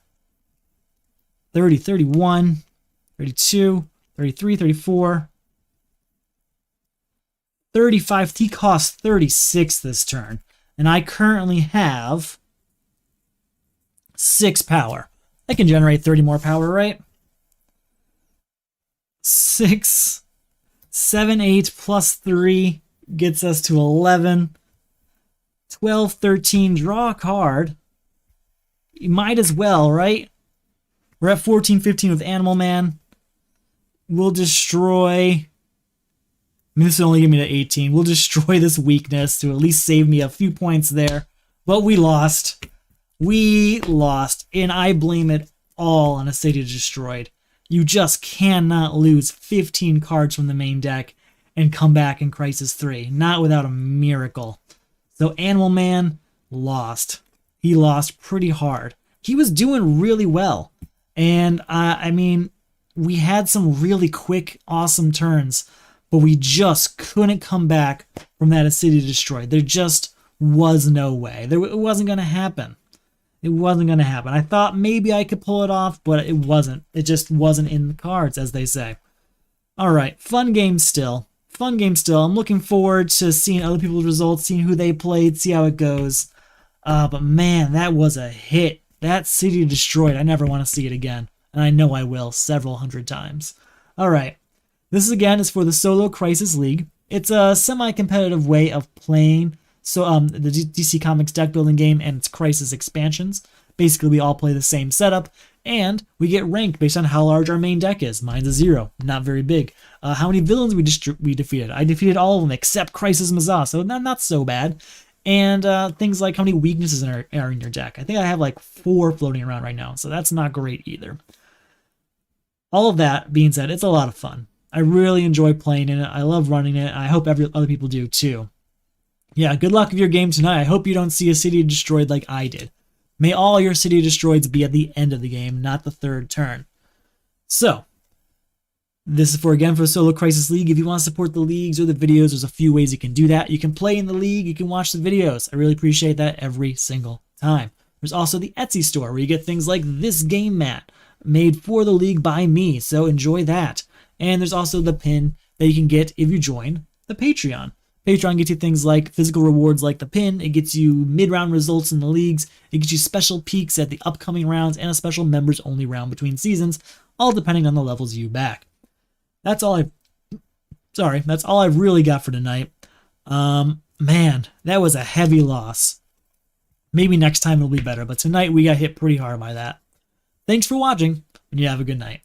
30, 31, 32, 33, 34, 35. He costs 36 this turn. And I currently have 6 power. I can generate 30 more power, right? 6, 7, 8 plus 3 gets us to 11. 12, 13, draw a card. You might as well, right? We're at 14, 15 with Animal Man. We'll destroy... I mean, this will only give me to 18. We'll destroy this weakness to at least save me a few points there. But we lost. We lost. And I blame it all on A City Destroyed. You just cannot lose 15 cards from the main deck and come back in Crisis 3. Not without a miracle. So Animal Man lost. He lost pretty hard. He was doing really well. And, I mean, we had some really quick, awesome turns, but we just couldn't come back from that A City Destroyed. There just was no way. It wasn't going to happen. It wasn't going to happen. I thought maybe I could pull it off, but it wasn't. It just wasn't in the cards, as they say. All right, fun game still. Fun game still. I'm looking forward to seeing other people's results, seeing who they played, see how it goes. But man, that was a hit. That City Destroyed, I never want to see it again. And I know I will several hundred times. All right. This again is for the Solo Crisis League. It's a semi-competitive way of playing the DC Comics deck building game and its Crisis expansions. Basically, we all play the same setup, and we get ranked based on how large our main deck is. Mine's a 0, not very big. How many villains we defeated? I defeated all of them except Crisis Mazah, so not so bad. And things like how many weaknesses are in your deck. I think I have like 4 floating around right now, so that's not great either. All of that being said, it's a lot of fun. I really enjoy playing in it. I love running it. I hope other people do too. Yeah, good luck with your game tonight. I hope you don't see A City Destroyed like I did. May all your City Destroyeds be at the end of the game, not the 3rd turn. So, this is again for Solo Crisis League. If you want to support the leagues or the videos, there's a few ways you can do that. You can play in the league, you can watch the videos. I really appreciate that every single time. There's also the Etsy store where you get things like this game mat made for the league by me, so enjoy that. And there's also the pin that you can get if you join the Patreon. Patreon gets you things like physical rewards like the pin, it gets you mid-round results in the leagues, it gets you special peeks at the upcoming rounds, and a special members-only round between seasons, all depending on the levels you back. That's all I've really got for tonight. Man, that was a heavy loss. Maybe next time it'll be better, but tonight we got hit pretty hard by that. Thanks for watching, and you have a good night.